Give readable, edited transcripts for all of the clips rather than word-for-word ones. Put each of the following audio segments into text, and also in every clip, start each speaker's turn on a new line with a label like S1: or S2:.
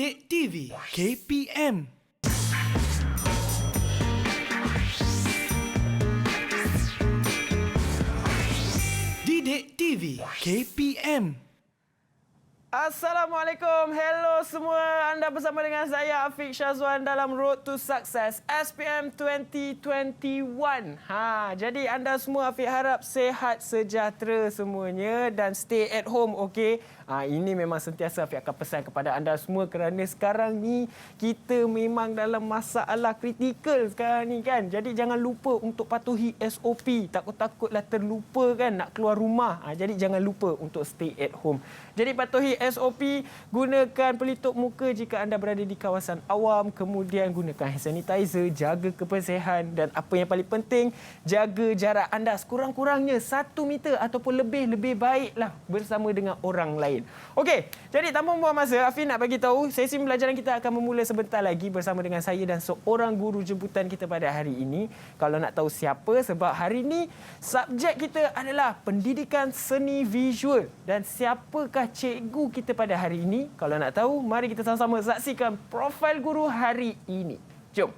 S1: Didik TV KPM. Didik TV KPM.
S2: Assalamualaikum, hello semua. Anda bersama dengan saya Afiq Syazwan dalam Road to Success SPM 2021. Jadi anda semua Afiq harap sehat sejahtera semuanya dan stay at home, okey? Ini memang sentiasa Afiq akan pesan kepada anda semua kerana sekarang ni kita memang dalam masalah kritikal sekarang ni kan. Jadi jangan lupa untuk patuhi SOP. Takut-takutlah terlupa kan nak keluar rumah. Jadi jangan lupa untuk stay at home. Jadi patuhi SOP, gunakan pelitup muka jika anda berada di kawasan awam, kemudian gunakan hand sanitizer, jaga kebersihan dan apa yang paling penting, jaga jarak anda sekurang-kurangnya 1 meter ataupun lebih baiklah bersama dengan orang lain. Okey, jadi tanpa membuang masa, Afiq nak bagi tahu sesi pembelajaran kita akan bermula sebentar lagi bersama dengan saya dan seorang guru jemputan kita pada hari ini. Kalau nak tahu siapa, sebab hari ini subjek kita adalah pendidikan seni visual dan siapakah cikgu kita pada hari ini? Kalau nak tahu, mari kita sama-sama saksikan profil guru hari ini. Jom.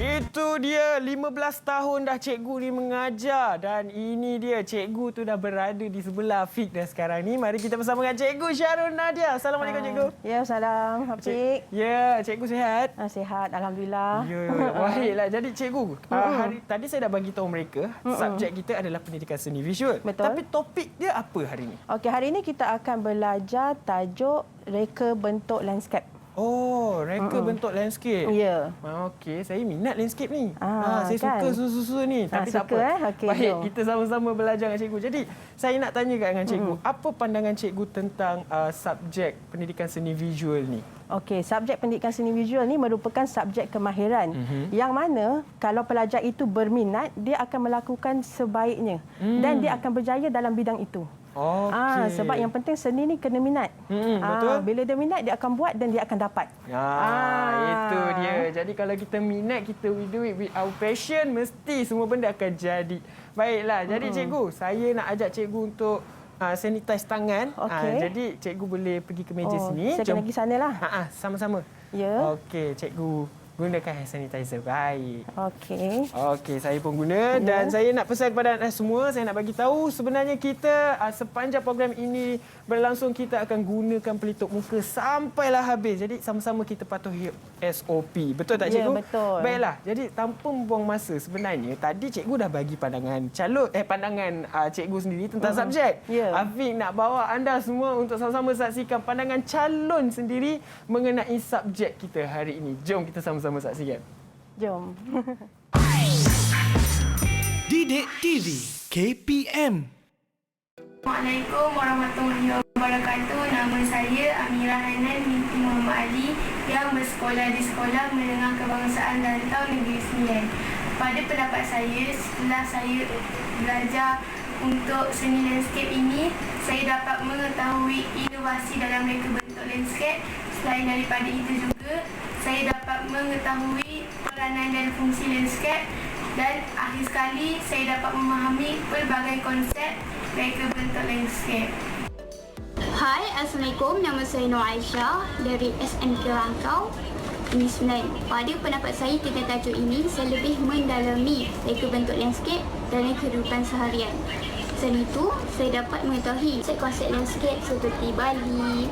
S2: Itu dia, 15 tahun dah cikgu ni mengajar dan ini dia cikgu tu dah berada di sebelah Afiq dah sekarang ni. Mari kita bersama dengan Cikgu Syarul Nadia. Assalamualaikum cikgu.
S3: Ya, salam Afiq.
S2: Ya, cikgu sihat?
S3: Sihat, alhamdulillah.
S2: Ya, baiklah. Jadi cikgu, hari tadi saya dah bagi tahu mereka subjek kita adalah pendidikan seni visual.
S3: Betul.
S2: Tapi topik dia apa hari ini?
S3: Okey, hari ini kita akan belajar tajuk reka bentuk landscape.
S2: Oh, reka bentuk landscape.
S3: Ya.
S2: Okey, saya minat landscape ni. Saya
S3: kan?
S2: suka susu-susu ni. Tapi tak
S3: suka,
S2: apa.
S3: Okey,
S2: baik,
S3: jom.
S2: kita sama-sama belajar dengan cikgu. Jadi, saya nak tanya dengan cikgu, apa pandangan cikgu tentang subjek pendidikan seni visual ni?
S3: Okey, subjek pendidikan seni visual ni merupakan subjek kemahiran yang mana kalau pelajar itu berminat, dia akan melakukan sebaiknya dan dia akan berjaya dalam bidang itu.
S2: Okey.
S3: Sebab yang penting seni ni kena minat.
S2: Betul.
S3: Bila dia minat, dia akan buat dan dia akan dapat.
S2: Itu dia. Jadi kalau kita minat, kita do it with our passion, mesti semua benda akan jadi. Baiklah, jadi cikgu, saya nak ajak cikgu untuk sanitize tangan.
S3: Okey.
S2: Jadi cikgu boleh pergi ke meja sini.
S3: Saya akan pergi sana lah.
S2: Sama-sama.
S3: Ya.
S2: Okey, cikgu gunakan hand sanitizer. Baik.
S3: Okey.
S2: Okey, saya pun guna dan saya nak pesan kepada anda semua, saya nak bagi tahu sebenarnya kita sepanjang program ini berlangsung kita akan gunakan pelitup muka sampailah habis. Jadi sama-sama kita patuhi SOP. Betul tak cikgu?
S3: Ya, betul.
S2: Baiklah. Jadi tanpa membuang masa, sebenarnya tadi cikgu dah bagi pandangan pandangan cikgu sendiri tentang subjek.
S3: Ya.
S2: Afiq nak bawa anda semua untuk sama-sama saksikan pandangan calon sendiri mengenai subjek kita hari ini. Jom kita sama-sama saksikan.
S3: Jom.
S1: Didik TV KPM.
S4: Assalamualaikum warahmatullahi wabarakatuh. Nama saya Amira Hanan binti Muhammad Ali yang bersekolah di Sekolah Menengah Kebangsaan Lantau Negeri Sembilan. Pada pendapat saya, setelah saya belajar untuk seni landscape ini, saya dapat mengetahui inovasi dalam reka bentuk landscape. Selain daripada itu juga, saya dapat mengetahui peranan dan fungsi landscape dan akhir sekali saya dapat memahami pelbagai konsep reka bentuk landscape.
S5: Hai, Assalamualaikum. Nama saya Nur Aisyah dari SMK Langkau, Negeri Sembilan. Pada pendapat saya tentang tajuk ini, saya lebih mendalami reka bentuk landscape dalam kehidupan seharian. Selain itu, saya dapat mengetahui konsep landscape seperti Bali,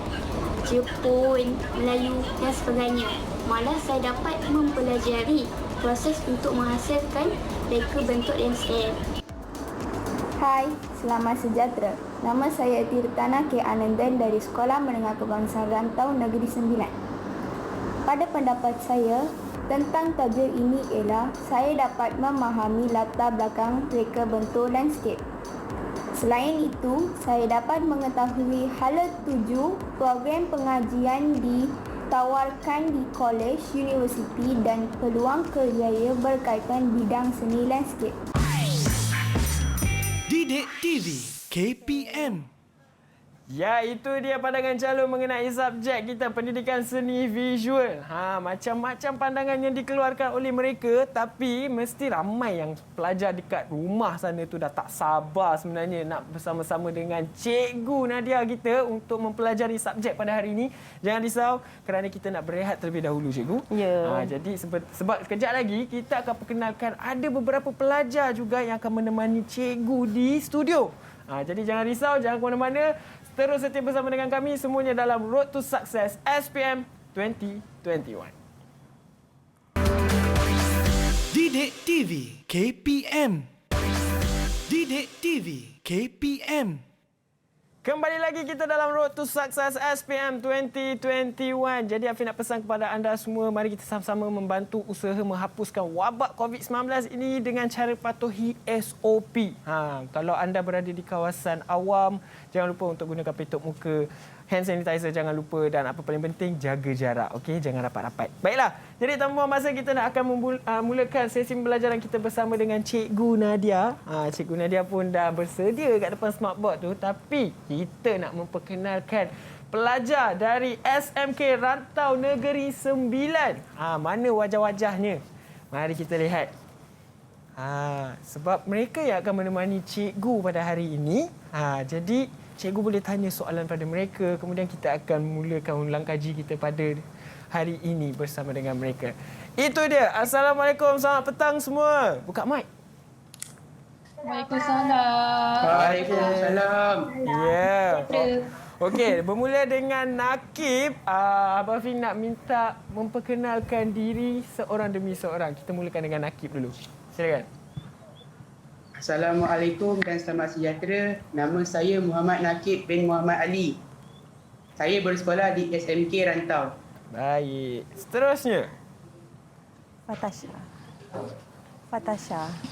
S5: Jepun, Melayu dan sebagainya. Malah saya dapat mempelajari proses untuk menghasilkan reka bentuk landscape.
S6: Hai, selamat sejahtera. Nama saya Tirtana K. Anandan dari Sekolah Menengah Kebangsaan Rantau Negeri Sembilan. Pada pendapat saya, tentang tajuk ini ialah saya dapat memahami latar belakang reka bentuk landscape. Selain itu, saya dapat mengetahui hala tuju program pengajian ditawarkan di kolej, universiti dan peluang kerjaya berkaitan bidang seni landscape.
S1: Didik TV KPM.
S2: Ya, itu dia pandangan calon mengenai subjek kita pendidikan seni visual. Macam-macam pandangan yang dikeluarkan oleh mereka, tapi mesti ramai yang pelajar dekat rumah sana tu dah tak sabar sebenarnya nak bersama-sama dengan Cikgu Nadia kita untuk mempelajari subjek pada hari ini. Jangan risau kerana kita nak berehat terlebih dahulu, Cikgu.
S3: Ya.
S2: Jadi sebab sekejap lagi kita akan perkenalkan ada beberapa pelajar juga yang akan menemani Cikgu di studio. Jadi jangan risau, jangan ke mana-mana. Terus setia bersama dengan kami semuanya dalam Road to Success SPM 2021.
S1: Didik TV KPM. Didik TV KPM.
S2: Kembali lagi kita dalam Road to Success SPM 2021. Jadi Afiq nak pesan kepada anda semua, mari kita sama-sama membantu usaha menghapuskan wabak COVID-19 ini dengan cara patuhi SOP. Kalau anda berada di kawasan awam, jangan lupa untuk gunakan petup muka, hand sanitizer jangan lupa dan apa paling penting jaga jarak. Okey, jangan rapat-rapat. Baiklah. Jadi tanpa buang masa kita nak akan mulakan sesi pembelajaran kita bersama dengan Cikgu Nadia. Cikgu Nadia pun dah bersedia kat depan smartboard tu, tapi kita nak memperkenalkan pelajar dari SMK Rantau Negeri 9. Mana wajah-wajahnya? Mari kita lihat. Sebab mereka yang akan menemani cikgu pada hari ini. Jadi cikgu boleh tanya soalan pada mereka, kemudian kita akan mulakan ulang kaji kita pada hari ini bersama dengan mereka. Itu dia. Assalamualaikum, selamat petang semua. Buka mic.
S7: Waalaikumsalam.
S8: Waalaikumsalam.
S2: Ya. Okey, bermula dengan Nakib. Abang Afiq nak minta memperkenalkan diri seorang demi seorang. Kita mulakan dengan Nakib dulu. Silakan.
S8: Assalamualaikum dan selamat sejahtera. Nama saya Muhammad Nakib bin Muhammad Ali. Saya bersekolah di SMK Rantau.
S2: Baik. Seterusnya.
S3: Fatasha.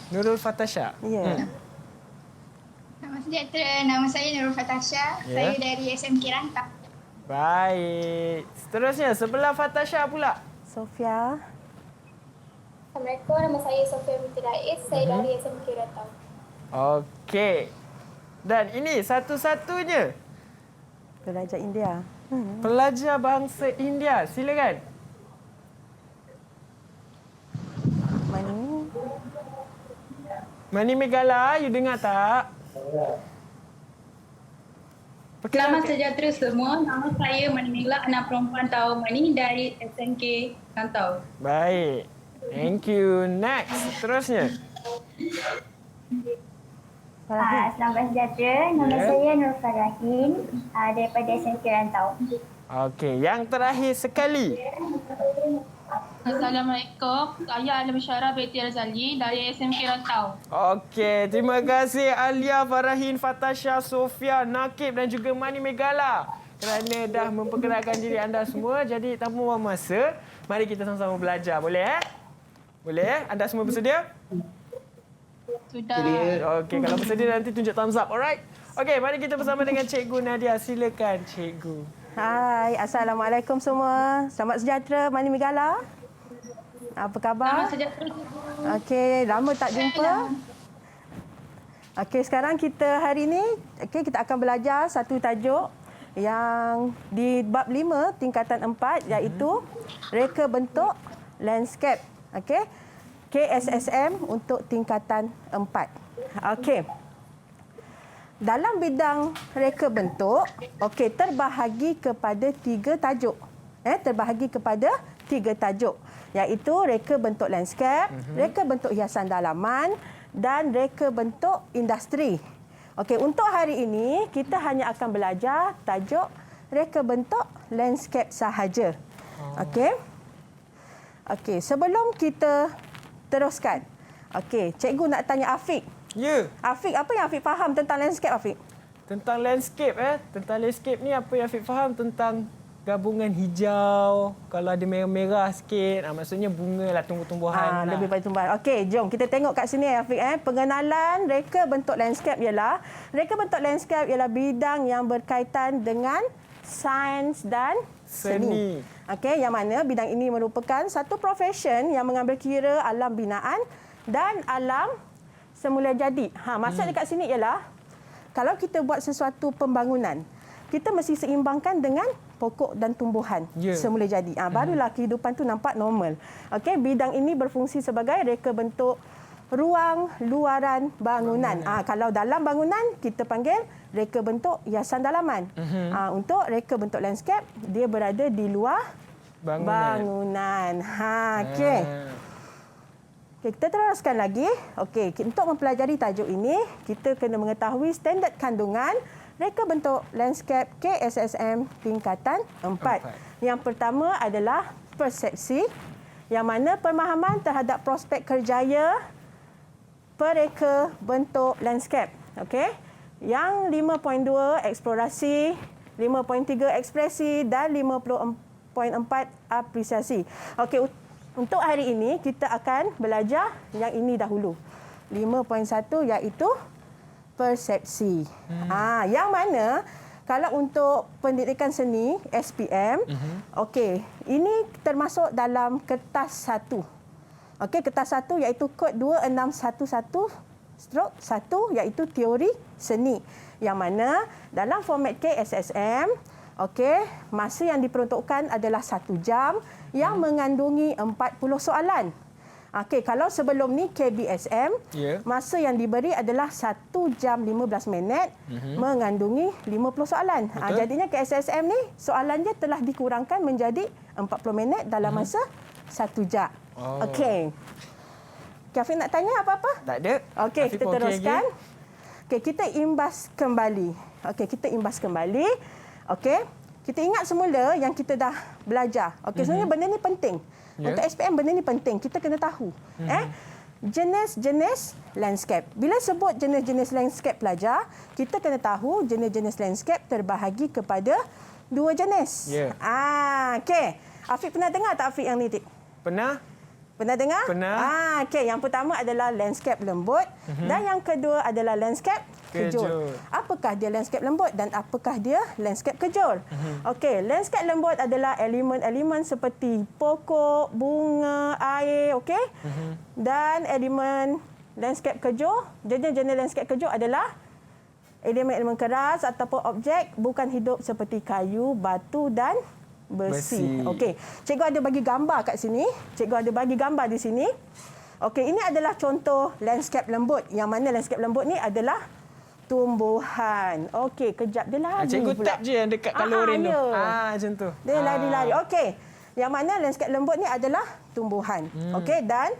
S2: Nurul Fatasha.
S3: Ya.
S5: Selamat sejahtera, nama saya Nurul Fatasha.
S2: Ya.
S5: Saya dari SMK Rantau.
S2: Baik. Seterusnya, sebelah Fatasha pula.
S3: Sofia.
S6: Assalamualaikum, nama saya Sofia Binti Rais. Saya dari SMK Rantau.
S2: Okey. Dan ini satu-satunya
S3: Pelajar India.
S2: pelajar bangsa India. Silakan. Mani Megala, you dengar tak?
S7: Selamat sejahtera semua. Nama saya Mani Megala, anak perempuan Tahu Mani dari SMK Rantau.
S2: Baik. Thank you. Next. Seterusnya.
S6: Selamat sejahtera. Nama saya Nur Farahin daripada SMK Rantau.
S2: Okey. Yang terakhir sekali.
S7: Assalamualaikum. Saya Alim Syarah binti Razali dari SMK Rantau.
S2: Okey. Terima kasih Alia, Farahin, Fatasha, Sofia, Nakib dan juga Mani Megala kerana dah memperkenalkan diri anda semua. Jadi tanpa buang masa, mari kita sama-sama belajar. Boleh Boleh Anda semua bersedia?
S7: Sudah.
S2: Okey, kalau bersedia nanti tunjuk thumbs up. Alright? Okey, mari kita bersama dengan Cikgu Nadia. Silakan Cikgu.
S3: Hai, Assalamualaikum semua. Selamat sejahtera, Mani Megala. Apa khabar?
S7: Selamat sejahtera.
S3: Okey, lama tak jumpa. Okey, sekarang kita hari ini kita akan belajar satu tajuk yang di bab 5 tingkatan 4 iaitu reka bentuk landscape. Okey. KSSM untuk tingkatan 4. Okey. Dalam bidang reka bentuk, terbahagi kepada 3 tajuk. Terbahagi kepada 3 tajuk, iaitu reka bentuk landscape, reka bentuk hiasan dalaman dan reka bentuk industri. Okey, untuk hari ini kita hanya akan belajar tajuk reka bentuk landscape sahaja. Okey. Okey, sebelum kita teruskan. Okey, cikgu nak tanya Afiq.
S2: Ya.
S3: Afiq, apa yang Afiq faham tentang landscape, Afiq?
S2: Tentang landscape Tentang landscape ni apa yang Afiq faham tentang gabungan hijau. Kalau ada merah-merah sikit, maksudnya bunga lah, tumbuh-tumbuhan.
S3: Lebih baik tumbuhan. Okey, jom kita tengok kat sini Afiq. Pengenalan reka bentuk landscape ialah bidang yang berkaitan dengan sains dan seni. Okey, yang mana bidang ini merupakan satu profession yang mengambil kira alam binaan dan alam semula jadi. Maksud dekat sini ialah kalau kita buat sesuatu pembangunan, kita mesti seimbangkan dengan pokok dan tumbuhan semula jadi. Barulah kehidupan tu nampak normal. Okey, bidang ini berfungsi sebagai reka bentuk ruang luaran bangunan. Kalau dalam bangunan kita panggil reka bentuk hiasan dalaman. Untuk reka bentuk landscape dia berada di luar bangunan. Okey. Okay, kita teruskan lagi. Okey, untuk mempelajari tajuk ini, kita kena mengetahui standard kandungan reka bentuk landscape KSSM tingkatan 4. Yang pertama adalah persepsi, yang mana pemahaman terhadap prospek kerjaya pereka bentuk landscape. Okey. Yang 5.2 eksplorasi, 5.3 ekspresi dan 5.4 apresiasi. Okey, untuk hari ini kita akan belajar yang ini dahulu. 5.1 iaitu persepsi. Yang mana kalau untuk pendidikan seni SPM, okey, ini termasuk dalam kertas 1. Okey, kertas 1 iaitu kod 2611/1 iaitu teori seni. Yang mana dalam format KSSM, okey, masa yang diperuntukkan adalah 1 jam yang mengandungi 40 soalan. Okey, kalau sebelum ni KBSM, masa yang diberi adalah 1 jam 15 minit mengandungi 50 soalan. Jadinya KSSM ni soalan dia telah dikurangkan menjadi 40 minit dalam masa 1 jam. Okey. Afiq nak tanya apa-apa?
S2: Tak ada.
S3: Okey, kita teruskan. Okey, kita imbas kembali. Okey. Kita ingat semula yang kita dah belajar. Okey, sebenarnya benda ni penting. Untuk SPM benda ni penting. Kita kena tahu. Jenis-jenis landscape. Bila sebut jenis-jenis landscape pelajar, kita kena tahu jenis-jenis landscape terbahagi kepada 2 jenis. Okey. Afiq pernah dengar tak Afiq yang ni, Tik?
S2: Pernah
S3: dengar?
S2: Pernah.
S3: Okey, yang pertama adalah landscape lembut dan yang kedua adalah landscape kejur. Apakah dia landscape lembut dan apakah dia landscape kejur? Okey, landscape lembut adalah elemen-elemen seperti pokok, bunga, air, okey? Dan elemen landscape kejur, jenis-jenis landscape kejur adalah elemen-elemen keras ataupun objek bukan hidup seperti kayu, batu dan besi. Okey, cikgu ada bagi gambar kat sini. Cikgu ada bagi gambar di sini. Okey, ini adalah contoh landscape lembut. Yang mana landscape lembut ni adalah tumbuhan. Okey, kejap dia lari.
S2: Cikgu tap je yang dekat kalorin tu. Macam tu.
S3: Dia lari-lari. Okey. Yang mana landscape lembut ni adalah tumbuhan. Okey, dan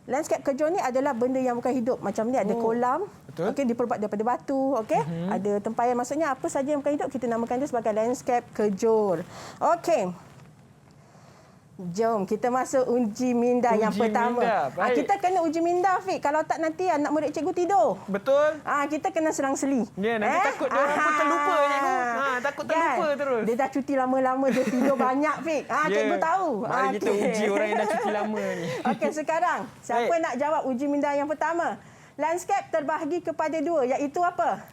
S3: landscape kejur ni adalah benda yang bukan hidup. Macam ni ada kolam. Okey, diperbuat daripada batu. Okey, ada tempayan. Maksudnya apa saja yang bukan hidup kita namakan dia sebagai landscape kejur. Okey. Jom kita masuk uji minda yang pertama. Kita kena uji minda, Fik. Kalau tak nanti anak murid cikgu tidur.
S2: Betul.
S3: Kita kena serang seli.
S2: Ya, nanti takut dia orang pun terlupa, cikgu. Takut terlupa terus.
S3: Dia dah cuti lama-lama, dia tidur banyak, Fik. Cikgu tahu.
S2: Mari kita uji orang yang dah cuti lama ni.
S3: Okey, sekarang siapa nak jawab uji minda yang pertama? Landscape terbahagi kepada 2, iaitu apa?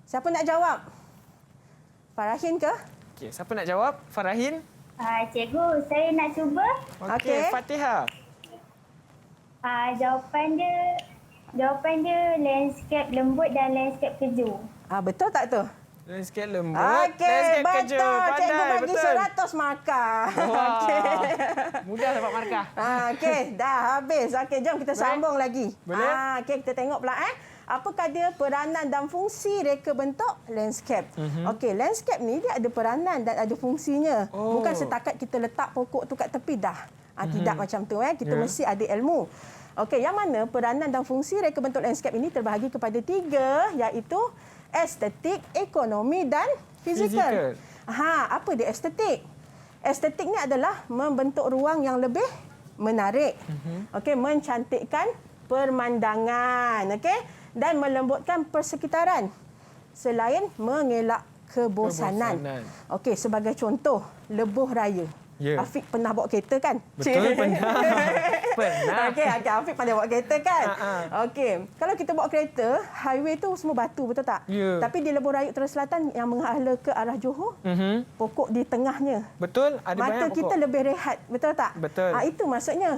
S3: Siapa nak jawab? Farahin ke?
S2: Okey, siapa nak jawab? Farahin?
S6: Cikgu, saya nak cuba.
S2: Okey, Fatihah.
S6: Jawapan dia landscape lembut dan landscape kejur.
S3: Betul tak tu?
S2: Landscape lembut,
S3: okey,
S2: landscape
S3: betul.
S2: kejur. Pandai,
S3: Cikgu bagi
S2: betul.
S3: 100 markah.
S2: Okey. Mudah dapat markah.
S3: Okey, dah habis. Okey, jom kita sambung lagi.
S2: Boleh?
S3: Okey, kita tengok pula apakah dia peranan dan fungsi reka bentuk landscape. Okey, landscape ni dia ada peranan dan ada fungsinya. Bukan setakat kita letak pokok tu kat tepi dah. Tidak macam tu. Kita mesti ada ilmu. Okey, yang mana peranan dan fungsi reka bentuk landscape ini terbahagi kepada 3, iaitu estetik, ekonomi dan fizikal. Apa dia estetik? Estetik ni adalah membentuk ruang yang lebih menarik. Okey, mencantikkan pemandangan, okey, dan melembutkan persekitaran selain mengelak kebosanan. Okey, sebagai contoh, lebuh raya.
S2: Ya.
S3: Afiq pernah bawa kereta kan?
S2: Betul, pernah. Pernah.
S3: Okey, Afiq pandai bawa kereta kan? Okey, kalau kita bawa kereta, highway tu semua batu, betul tak?
S2: Ya.
S3: Tapi di lebuh raya Utara Selatan yang menghala ke arah Johor, pokok di tengahnya.
S2: Betul, ada
S3: Mata
S2: banyak
S3: kita
S2: pokok.
S3: lebih rehat, betul tak?
S2: Betul.
S3: Itu maksudnya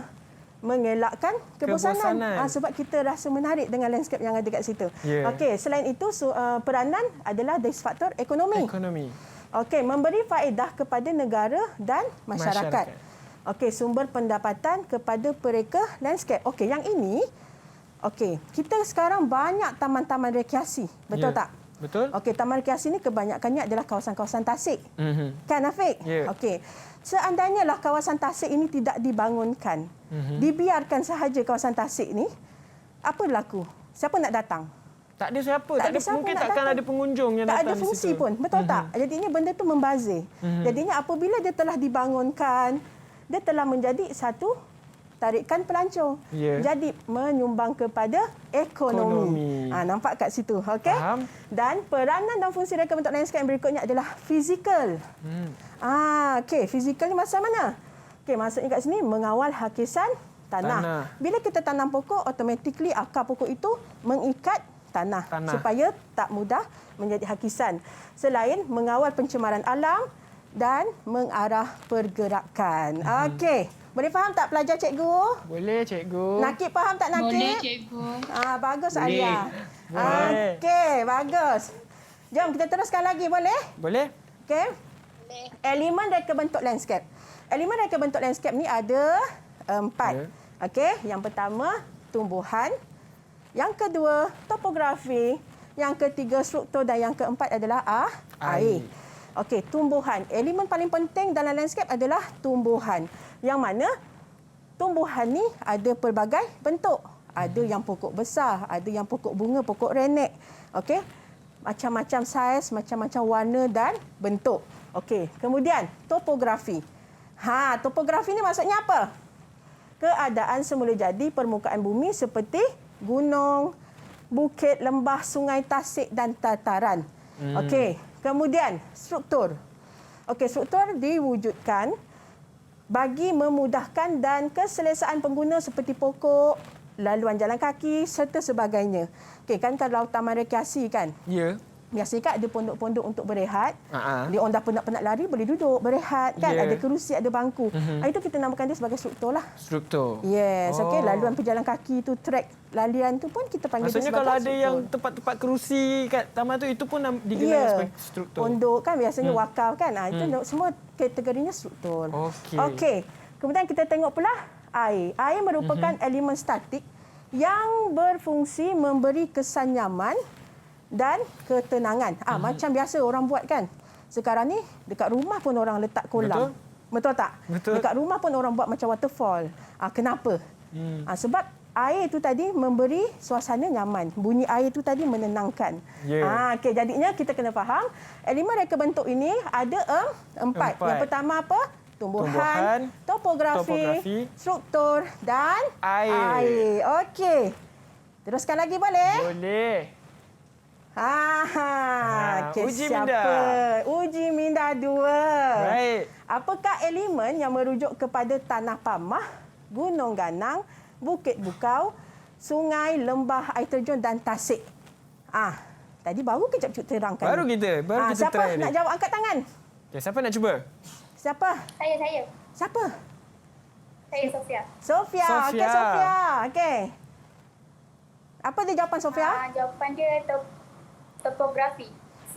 S3: mengelakkan kebosanan. Sebab kita rasa menarik dengan landscape yang ada kat situ.
S2: Ya.
S3: Okey, selain itu peranan adalah dari faktor ekonomi. Okey, memberi faedah kepada negara dan masyarakat. Okey, sumber pendapatan kepada pereka landscape. Okey, yang ini, okey, kita sekarang banyak taman-taman rekreasi, betul tak?
S2: Betul.
S3: Okey, taman rekreasi ini kebanyakannya adalah kawasan-kawasan tasik. Kan, Afiq?
S2: Ya.
S3: Okey. Seandainya lah kawasan tasik ini tidak dibangunkan, dibiarkan sahaja kawasan tasik ini, apa berlaku? Siapa nak datang?
S2: Tak ada siapa.
S3: Tak ada
S2: ada,
S3: siapa
S2: mungkin
S3: nak
S2: takkan
S3: datang.
S2: ada pengunjung yang
S3: tak
S2: datang
S3: ada fungsi
S2: di situ.
S3: pun, betul tak? Jadinya benda tu membazir. Jadinya apabila dia telah dibangunkan, dia telah menjadi satu tarikan pelancong. Jadi menyumbang kepada ekonomi. Nampak kat situ, okey?
S2: Faham.
S3: Dan peranan dan fungsi reka bentuk landscape yang berikutnya adalah fizikal. Okey, fizikal ni macam mana? Okey, maksudnya kat sini mengawal hakisan tanah. Bila kita tanam pokok, automatically akar pokok itu mengikat tanah supaya tak mudah menjadi hakisan. Selain mengawal pencemaran alam dan mengarah pergerakan. Okey. Boleh faham tak pelajar cikgu?
S2: Boleh, cikgu.
S3: Nakib faham tak Nakib?
S7: Boleh, cikgu.
S3: Bagus
S2: Boleh.
S3: Alia.
S2: Boleh.
S3: Okey, bagus. Jom kita teruskan lagi, boleh?
S2: Boleh.
S3: Okey. Elemen reka bentuk landscape. Elemen reka bentuk landscape ni ada 4. Okey, yang pertama tumbuhan, yang kedua topografi, yang ketiga struktur dan yang keempat adalah air. Okey, tumbuhan. Elemen paling penting dalam landscape adalah tumbuhan. Yang mana tumbuhan ni ada pelbagai bentuk. Ada yang pokok besar, ada yang pokok bunga, pokok renek. Okey. Macam-macam saiz, macam-macam warna dan bentuk. Okey, kemudian topografi. Topografi ni maksudnya apa? Keadaan semula jadi permukaan bumi seperti gunung, bukit, lembah, sungai, tasik dan dataran. Okey, kemudian struktur. Okey, struktur diwujudkan bagi memudahkan dan keselesaan pengguna seperti pokok, laluan jalan kaki serta sebagainya. Okey, kan kalau taman rekreasi kan?
S2: Ya.
S3: Biasanya kan ada pondok-pondok untuk berehat. Dia orang dah penat-penat lari boleh duduk berehat kan? Ada kerusi, ada bangku. Itu kita namakan dia sebagai struktur lah.
S2: Struktur.
S3: Yes, okey, laluan pejalan kaki tu, trek lalian tu pun kita panggil
S2: Maksudnya
S3: dia sebagai
S2: kalau ada
S3: struktur.
S2: yang tempat-tempat kerusi kat taman tu, itu pun digelar sebagai struktur.
S3: Pondok kan biasanya wakaf kan. Itu semua kategorinya struktur. Okey. Kemudian kita tengok pula air. Air merupakan elemen statik yang berfungsi memberi kesan nyaman dan ketenangan. Macam biasa orang buat kan. Sekarang ni dekat rumah pun orang letak kolam. Betul tak?
S2: Betul.
S3: Dekat rumah pun orang buat macam waterfall. Kenapa? Sebab air itu tadi memberi suasana nyaman. Bunyi air itu tadi menenangkan. Okey, jadinya kita kena faham elemen reka bentuk ini ada 4. Yang pertama apa? Tumbuhan, topografi, struktur dan air. Okey. Teruskan lagi boleh?
S2: Boleh.
S3: Okay,
S2: uji
S3: siapa?
S2: minda.
S3: Uji minda 2.
S2: Baik.
S3: Apakah elemen yang merujuk kepada tanah pamah, gunung ganang, bukit bukau, sungai, lembah, air terjun dan tasik? Tadi baru kejap Cuk terangkan.
S2: Baru kita
S3: siapa
S2: try
S3: nak
S2: ni.
S3: jawab angkat tangan?
S2: Okay, siapa nak cuba?
S3: Siapa?
S6: Saya.
S3: Siapa?
S6: Saya Sofia.
S3: Sofia. Okey, Sofia. Okey. Apa dia jawapan Sofia?
S6: Jawapan dia topografi.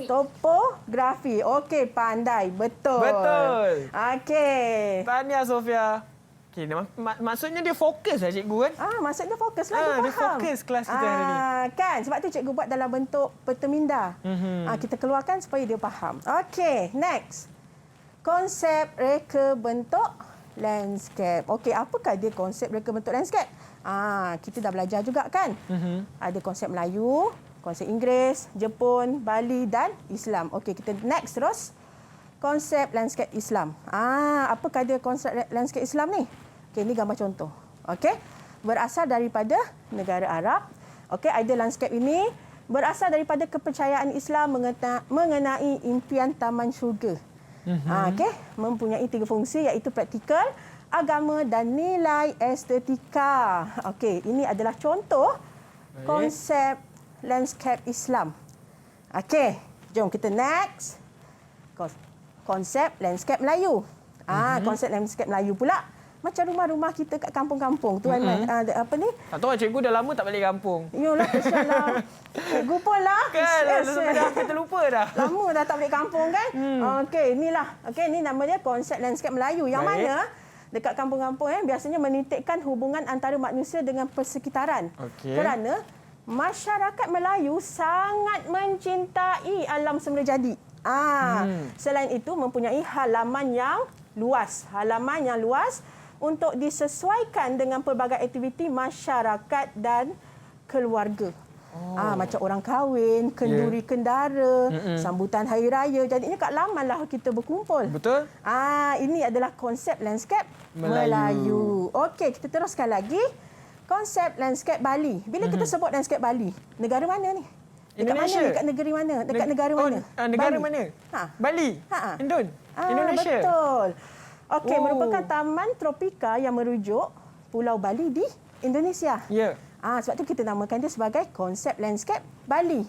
S3: Topografi. Okey, pandai. Betul.
S2: Betul.
S3: Okey.
S2: Tahniah Sofia. Okay, maksudnya dia fokus lah cikgu kan?
S3: Maksud dia fokus lah. Dia
S2: dia
S3: faham.
S2: fokus kelas kita hari ni.
S3: Kan, sebab tu cikgu buat dalam bentuk peta minda. Kita keluarkan supaya dia faham. Okey, next. Konsep reka bentuk landscape. Okey, apakah dia konsep reka bentuk landscape? Kita dah belajar juga kan? Ada konsep Melayu, konsep Inggeris, Jepun, Bali dan Islam. Okey, kita next terus. Konsep landscape Islam. Apakah dia konsep landscape Islam ni? Okey, ini gambar contoh. Okey, berasal daripada negara Arab. Okey, ada landscape ini berasal daripada kepercayaan Islam mengenai impian taman syurga. Okey, mempunyai 3 fungsi iaitu praktikal, agama dan nilai estetika. Okey, ini adalah contoh konsep landscape Islam. Okey, jom kita next. Konsep landscape Melayu. Konsep landscape Melayu pula macam rumah-rumah kita kat kampung-kampung tu apa ni?
S2: Tak tahu cikgu dah lama tak balik kampung.
S3: Yolah, kesianlah. Cikgu pun lah.
S2: Kan, dah hampir terlupa dah.
S3: Lama dah tak balik kampung kan? Okey, inilah. Okey, ini namanya konsep landscape Melayu. Yang mana dekat kampung-kampung biasanya menitikkan hubungan antara manusia dengan persekitaran. Kerana masyarakat Melayu sangat mencintai alam semula jadi. Selain itu mempunyai halaman yang luas untuk disesuaikan dengan pelbagai aktiviti masyarakat dan keluarga. Macam orang kahwin, kenduri kendara, sambutan hari raya. Jadi ini kat laman lah kita berkumpul.
S2: Betul.
S3: Ini adalah konsep landscape Melayu. Okey, kita teruskan lagi. Konsep landscape Bali. Bila kita sebut landscape Bali, negara mana ni? Dekat
S2: Indonesia.
S3: mana? Dekat negeri mana? Dekat negara mana?
S2: Negara
S3: Bali.
S2: mana? Bali.
S3: Ha.
S2: Indonesia.
S3: Betul. Okey, merupakan taman tropika yang merujuk Pulau Bali di Indonesia.
S2: Ya.
S3: Sebab tu kita namakan dia sebagai konsep landscape Bali.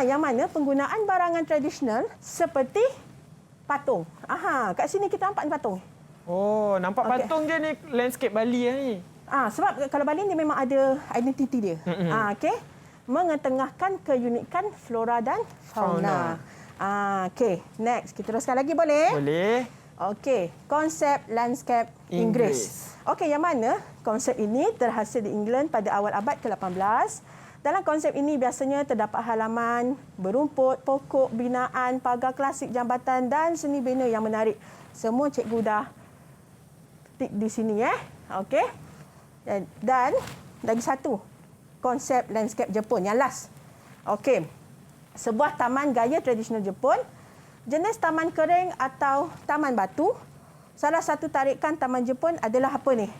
S3: Yang mana penggunaan barangan tradisional seperti patung. Kat sini kita nampak ni patung.
S2: Oh, nampak patung je ni landscape Bali ni.
S3: Sebab kalau Bali ni memang ada identiti dia. Okey. Mengetengahkan keunikan flora dan fauna. Okey, next kita teruskan lagi boleh?
S2: Boleh.
S3: Okey, konsep landscape Inggeris. Okey, yang mana konsep ini terhasil di England pada awal abad ke-18. Dalam konsep ini biasanya terdapat halaman, berumput, pokok, binaan, pagar klasik, jambatan dan seni bina yang menarik. Semua cikgu dah tik di sini Okey. Dan lagi satu, konsep landscape Jepun yang last. Okey. Sebuah taman gaya tradisional Jepun, jenis taman kering atau taman batu. Salah satu tarikan taman Jepun adalah apa ni?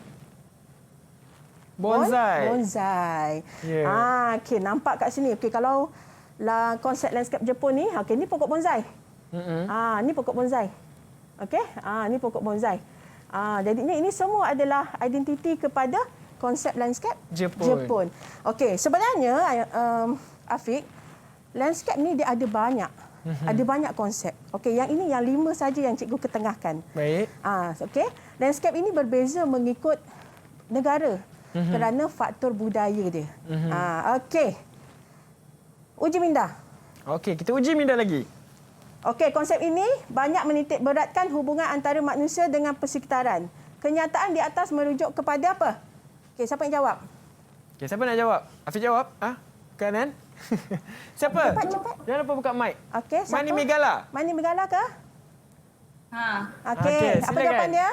S2: Bonsai.
S3: Bonsai.
S2: Yeah.
S3: Okey, nampak kat sini. Okey, kalau konsep landscape Jepun ni, okey, ni pokok bonsai. Ni pokok bonsai. Okey, ni pokok bonsai. Jadinya ini semua adalah identiti kepada konsep landscape Jepun. Okey, sebenarnya Afiq, landscape ni dia ada banyak. Ada banyak konsep. Okey, yang ini yang 5 saja yang cikgu ketengahkan.
S2: Baik.
S3: Okey, landscape ini berbeza mengikut negara kerana faktor budaya dia. Okey. Uji minda.
S2: Okey, kita uji minda lagi.
S3: Okey, konsep ini banyak menitik beratkan hubungan antara manusia dengan persekitaran. Kenyataan di atas merujuk kepada apa? Okey, siapa yang jawab?
S2: Okey, siapa nak jawab? Afiq jawab. Kanan. Siapa?
S3: Cepat.
S2: Jangan lupa buka mic.
S3: Okey, siapa?
S2: Mani Megala.
S3: Mani Megala ke? Okey,
S2: Okey,
S3: apa
S2: silakan.
S3: jawapan dia?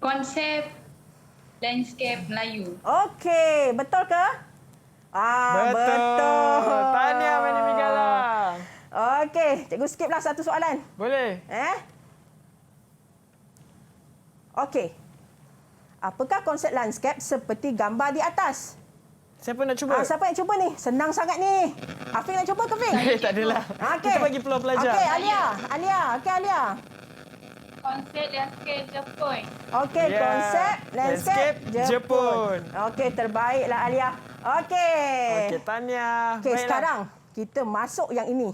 S7: Konsep landscape Melayu.
S3: Okey, betul ke? Betul.
S2: Tahniah Mani Megala.
S3: Okey, cikgu skiplah satu soalan.
S2: Boleh.
S3: Okey. Apakah konsep landscape seperti gambar di atas?
S2: Siapa nak cuba?
S3: Siapa yang cuba ni? Senang sangat ni. Afiq nak cuba ke, Afiq?
S2: Tak adalah.
S3: Okey.
S2: Kita bagi peluang pelajar.
S3: Okey, Alia. Okey, Alia.
S7: Konsep landscape Jepun.
S3: Okey,
S2: Ya,
S3: konsep landscape
S2: Jepun.
S3: Okey, terbaiklah Alia. Okey.
S2: Okey, tahniah.
S3: Okey,
S2: Baiklah.
S3: sekarang kita masuk yang ini.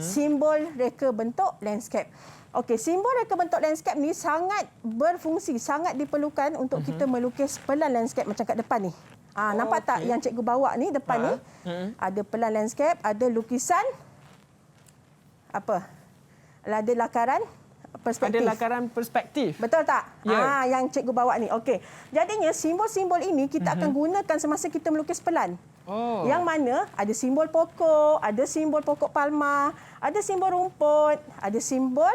S3: Simbol reka bentuk landscape. Okey, simbol reka bentuk landscape ni sangat berfungsi, sangat diperlukan untuk kita melukis pelan landscape macam kat depan ni. Nampak tak yang cikgu bawa ni depan ni? Ada pelan landscape, ada lukisan apa? Ada lakaran perspektif.
S2: Ada lakaran perspektif.
S3: Betul tak?
S2: Ya.
S3: Yang cikgu bawa ni. Okey. Jadinya simbol-simbol ini kita akan gunakan semasa kita melukis pelan. Yang mana ada simbol pokok, ada simbol pokok palma, ada simbol rumput, ada simbol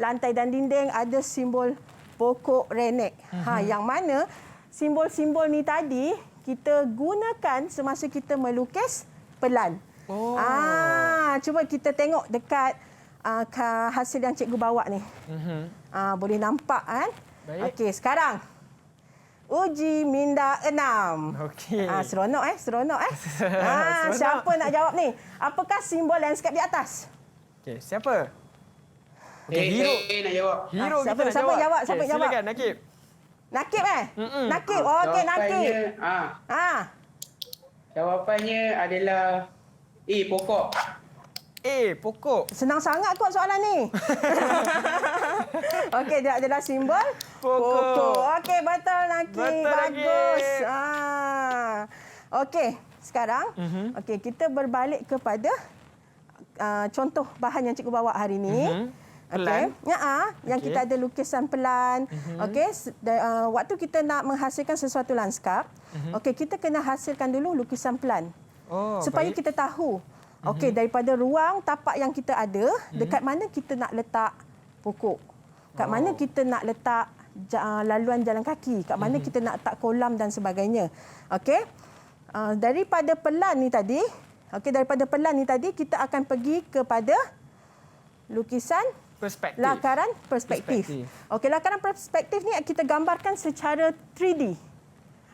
S3: lantai dan dinding, ada simbol pokok renek. Yang mana simbol-simbol ni tadi kita gunakan semasa kita melukis pelan. Cuba kita tengok dekat hasil yang cikgu bawa ni. Boleh nampak kan?
S2: Baik.
S3: Okey, sekarang uji minda 6.
S2: Okey.
S3: Seronok seronok
S2: Seronok.
S3: Siapa nak jawab ni? Apakah simbol landscape di atas?
S2: Okey, siapa? Okey, hero.
S8: Nak jawab.
S2: Hero
S3: siapa-
S2: kita nak
S3: siapa
S2: jawab.
S3: jawab?
S2: Okey,
S3: Siapa jawab?
S2: Silakan Nakib.
S3: Nakib Nakib. Okey,
S8: Jawapannya,
S3: Nakib.
S8: Jawapannya adalah pokok.
S2: Pokok.
S3: Senang sangat kot soalan ni. Okey, dia adalah simbol
S2: Pokok.
S3: Okey, betul Nakib.
S2: Betul,
S3: Bagus.
S2: Nakib.
S3: Okey, sekarang okey, kita berbalik kepada contoh bahan yang cikgu bawa hari ni.
S2: Pelan.
S3: Okey. Yang
S2: Okey.
S3: kita ada lukisan pelan. Okey, waktu kita nak menghasilkan sesuatu lanskap, okey, kita kena hasilkan dulu lukisan pelan.
S2: Oh,
S3: supaya
S2: baik.
S3: kita tahu okey, daripada ruang tapak yang kita ada, dekat mana kita nak letak pokok. Kat mana kita nak letak laluan jalan kaki, kat mana kita nak letak kolam dan sebagainya. Okey. Daripada pelan ni tadi, kita akan pergi kepada lukisan
S2: Perspektif.
S3: lakaran perspektif. Okey, lakaran perspektif ni kita gambarkan secara 3D.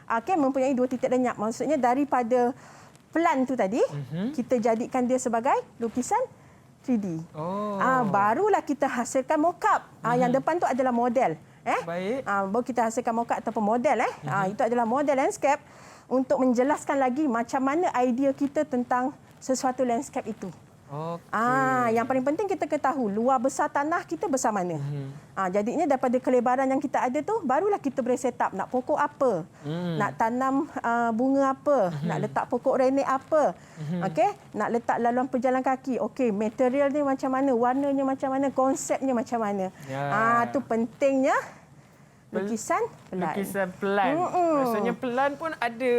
S3: Okey, mempunyai 2 titik lenyap. Maksudnya daripada pelan tu tadi, kita jadikan dia sebagai lukisan 3D. Barulah kita hasilkan mock-up. Yang depan tu adalah model.
S2: Baik.
S3: Baru kita hasilkan mock-up ataupun model. Itu adalah model landscape untuk menjelaskan lagi macam mana idea kita tentang sesuatu landscape itu. Yang paling penting kita ketahui luar besar tanah kita besar mana. Jadinya daripada kelebaran yang kita ada tu, barulah kita boleh set up nak pokok apa, nak tanam bunga apa, nak letak pokok renek apa, okey, nak letak laluan pejalan kaki, okey, material dia macam mana, warnanya macam mana, konsepnya macam mana. Tu pentingnya lukisan pelan.
S2: Lukisan pelan. Maksudnya pelan pun ada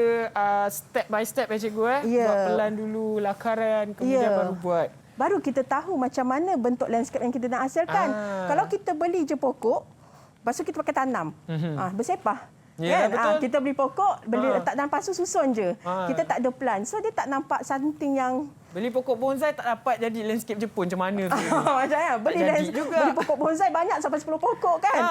S2: step by step cikgu.
S3: Ya.
S2: Buat pelan dulu, lakaran, kemudian baru buat.
S3: Baru kita tahu macam mana bentuk landscape yang kita nak hasilkan. Kalau kita beli je pokok, lepas tu kita pakai tanam. Bersepah.
S2: Ya,
S3: kan?
S2: betul.
S3: Kita beli pokok, beli letak dalam pasu, susun je. Kita tak ada plan. So dia tak nampak something yang
S2: Beli pokok bonsai tak dapat jadi landscape Jepun macam mana tu.
S3: macam beli
S2: juga.
S3: beli pokok bonsai banyak sampai 10 pokok kan.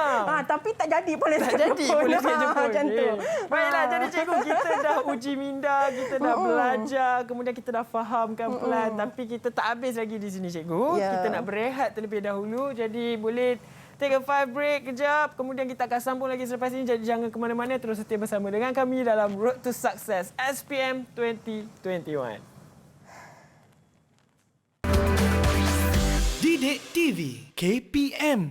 S3: Tapi tak jadi pun landscape
S2: Tak jadi
S3: Jepun.
S2: pun landscape Jepun.
S3: Macam tu.
S2: Baiklah, jadi cikgu, kita dah uji minda, kita dah belajar, kemudian kita dah fahamkan pelan. Tapi kita tak habis lagi di sini cikgu.
S3: Ya.
S2: Kita nak berehat terlebih dahulu. Jadi boleh take a 5 break kejap. Kemudian kita akan sambung lagi selepas ini. Jadi jangan ke mana-mana. Terus setia bersama dengan kami dalam Road to Success SPM 2021.
S1: Didik TV KPM.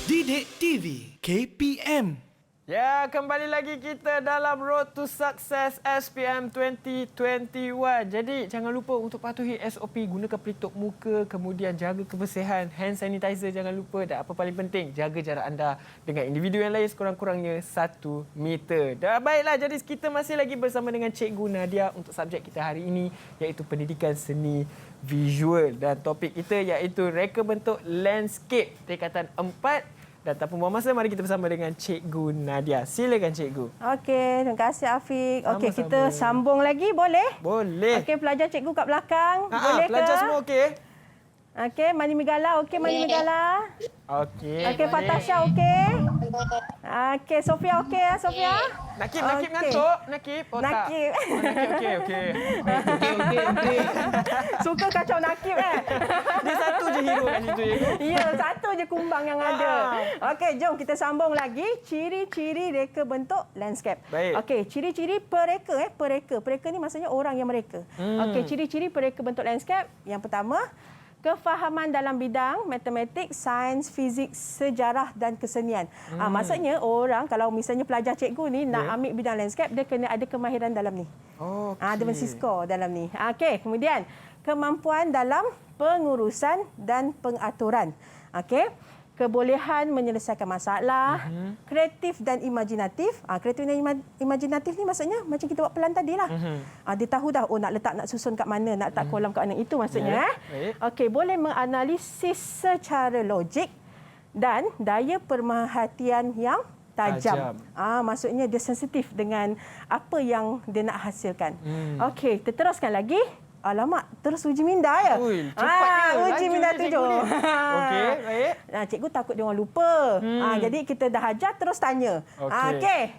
S1: Didik TV KPM.
S2: Ya, kembali lagi kita dalam Road to Success SPM 2021. Jadi, jangan lupa untuk patuhi SOP, gunakan pelitup muka, kemudian jaga kebersihan, hand sanitizer jangan lupa, dan apa paling penting, jaga jarak anda dengan individu yang lain sekurang-kurangnya 1 meter. Dah baiklah, jadi kita masih lagi bersama dengan Cikgu Nadia untuk subjek kita hari ini, iaitu pendidikan seni visual, dan topik kita iaitu reka bentuk landscape tingkatan 4. Dan tanpa buang masa, mari kita bersama dengan Cikgu Nadia. Silakan Cikgu.
S3: Okey, terima kasih Afiq. Okey,
S2: Sama-sama.
S3: kita sambung lagi boleh?
S2: Boleh.
S3: Okey, pelajar cikgu kat belakang. Boleh
S2: pelajar
S3: ke?
S2: semua okey?
S3: Okey, Mani Migala. Okey, Mani Migala.
S2: Okey.
S3: Okey, Fatasha okey. Okey, Sofia okey ya, Sofia?
S2: Nakib
S3: Okey.
S2: ngantuk? Nakib? Oh, tak.
S3: Nakib.
S2: Oh, Nakib, okey.
S8: Okey.
S3: Suka kacau Nakib
S2: Dia satu je hero kat situ, Cikgu.
S3: Ya, satu je kumbang yang ada. Okey, jom kita sambung lagi. Ciri-ciri reka bentuk landscape.
S2: Baik.
S3: Okey, ciri-ciri pereka. Pereka. Pereka ni maksudnya orang yang mereka. Okey, ciri-ciri pereka bentuk landscape. Yang pertama, kefahaman dalam bidang matematik, sains, fizik, sejarah dan kesenian. Maksudnya orang kalau misalnya pelajar cikgu ni nak ambil bidang landscape, dia kena ada kemahiran dalam ni. Dia mesti skor dalam ni. Okey, kemudian kemampuan dalam pengurusan dan pengaturan. Okey. Kebolehan menyelesaikan masalah, kreatif dan imaginatif. Kreatif dan imaginatif ni maksudnya macam kita buat pelan tadi lah. Dia tahu dah, nak susun kat mana, nak letak kolam kat mana. Itu maksudnya. Okey, boleh menganalisis secara logik dan daya pemerhatian yang tajam. Maksudnya dia sensitif dengan apa yang dia nak hasilkan. Okey, kita teruskan lagi. Alamak, terus uji minda ya?
S2: Cepatnya.
S3: Uji minda 7.
S2: Okey, baik.
S3: Cikgu takut dia orang lupa. Jadi kita dah ajar terus tanya. Okey.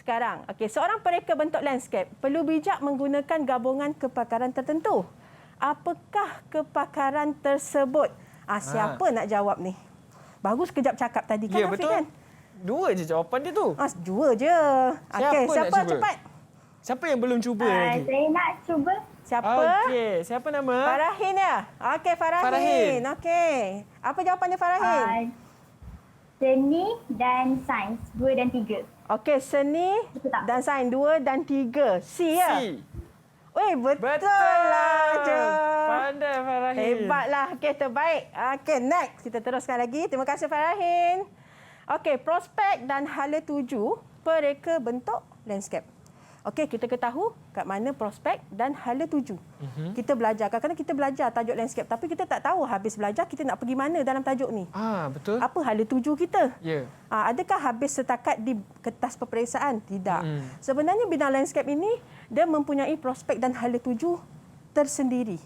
S3: Sekarang, okey, seorang pereka bentuk landscape perlu bijak menggunakan gabungan kepakaran tertentu. Apakah kepakaran tersebut? Siapa nak jawab ni? Bagus kejap cakap tadi kan,
S2: Ya,
S3: Afiq,
S2: betul.
S3: kan?
S2: 2 je jawapan dia tu.
S3: 2 je. Okey,
S2: Siapa nak
S3: siapa
S2: cuba?
S3: cepat?
S2: Siapa yang belum cuba lagi?
S6: Saya nak cuba.
S3: Siapa?
S2: Okey, siapa nama?
S3: Farahin ya? Okey, Farahin.
S2: Farahin.
S3: Okey. Apa jawapannya Farahin?
S6: Seni dan sains 2 dan 3.
S3: Okey, seni
S6: Betul tak?
S3: dan sains 2 dan 3. C ya?
S2: C.
S3: Weh, betul
S2: Betul
S3: lah je.
S2: Pandai Farahin.
S3: Hebatlah. Okey, terbaik. Okey, next. Kita teruskan lagi. Terima kasih Farahin. Okey, prospek dan hala tuju pereka bentuk landscape. Okey, kita ketahui kat mana prospek dan hala tuju. Kita belajar. Kadang-kadang kita belajar tajuk landscape tapi kita tak tahu habis belajar kita nak pergi mana dalam tajuk ni.
S2: Betul.
S3: Apa hala tuju kita?
S2: Ya.
S3: Adakah habis setakat di kertas peperiksaan? Tidak. Sebenarnya bidang landscape ini dia mempunyai prospek dan hala tuju tersendiri.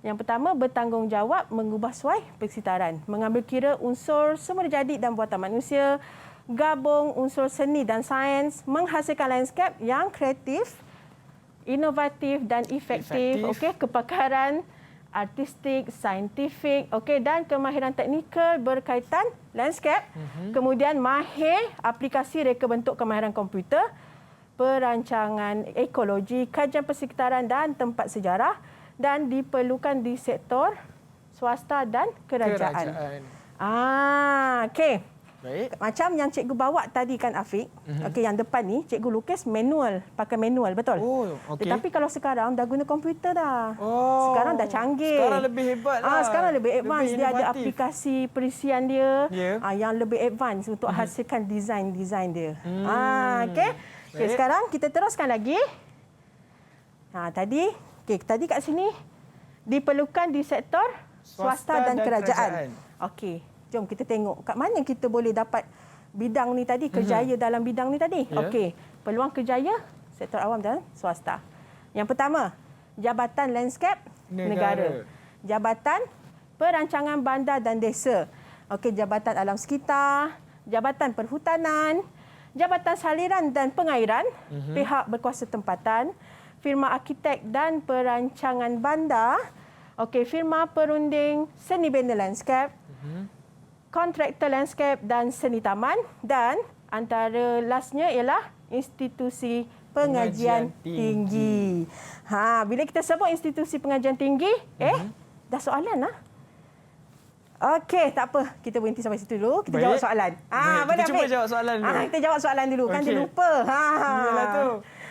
S3: Yang pertama, bertanggungjawab mengubah suai persekitaran, mengambil kira unsur sumber jadi dan buatan manusia, gabung unsur seni dan sains, menghasilkan landscape yang kreatif, inovatif dan efektif. Okey, kepakaran artistik, saintifik, okey, dan kemahiran teknikal berkaitan landscape. Kemudian mahir aplikasi reka bentuk kemahiran komputer, perancangan ekologi, kajian persekitaran dan tempat sejarah, dan diperlukan di sektor swasta dan kerajaan. Okey.
S2: Baik.
S3: Macam yang cikgu bawa tadi kan Afiq. Okey, yang depan ni cikgu lukis manual, pakai manual, betul?
S2: Oh, okey.
S3: Tetapi kalau sekarang dah guna komputer dah.
S2: Oh.
S3: Sekarang dah canggih.
S2: Sekarang lebih hebat lah.
S3: Sekarang lebih advance. Dia ada
S2: inovatif.
S3: aplikasi perisian dia yang lebih advance untuk hasilkan desain-desain dia. Okey. Okey, sekarang kita teruskan lagi. Tadi kat sini diperlukan di sektor swasta dan kerajaan. Okey. Jom kita tengok kat mana kita boleh dapat bidang ni tadi, kerjaya dalam bidang ni tadi. Okey, peluang kerjaya sektor awam dan swasta. Yang pertama, Jabatan Landscape Negara. Jabatan Perancangan Bandar dan Desa. Okey, Jabatan Alam Sekitar, Jabatan Perhutanan, Jabatan Saliran dan Pengairan, pihak berkuasa tempatan, firma arkitek dan perancangan bandar, okey, firma perunding seni bina landscape, kontraktor landscape dan seni taman, dan antara lastnya ialah institusi pengajian tinggi. Bila kita sebut institusi pengajian tinggi, dah soalan lah. Okey, tak apa. Kita berhenti sampai situ dulu. Kita jawab soalan.
S2: Kita cuba jawab soalan dulu.
S3: Kita jawab soalan dulu. Kan dia lupa.
S2: Yalah tu.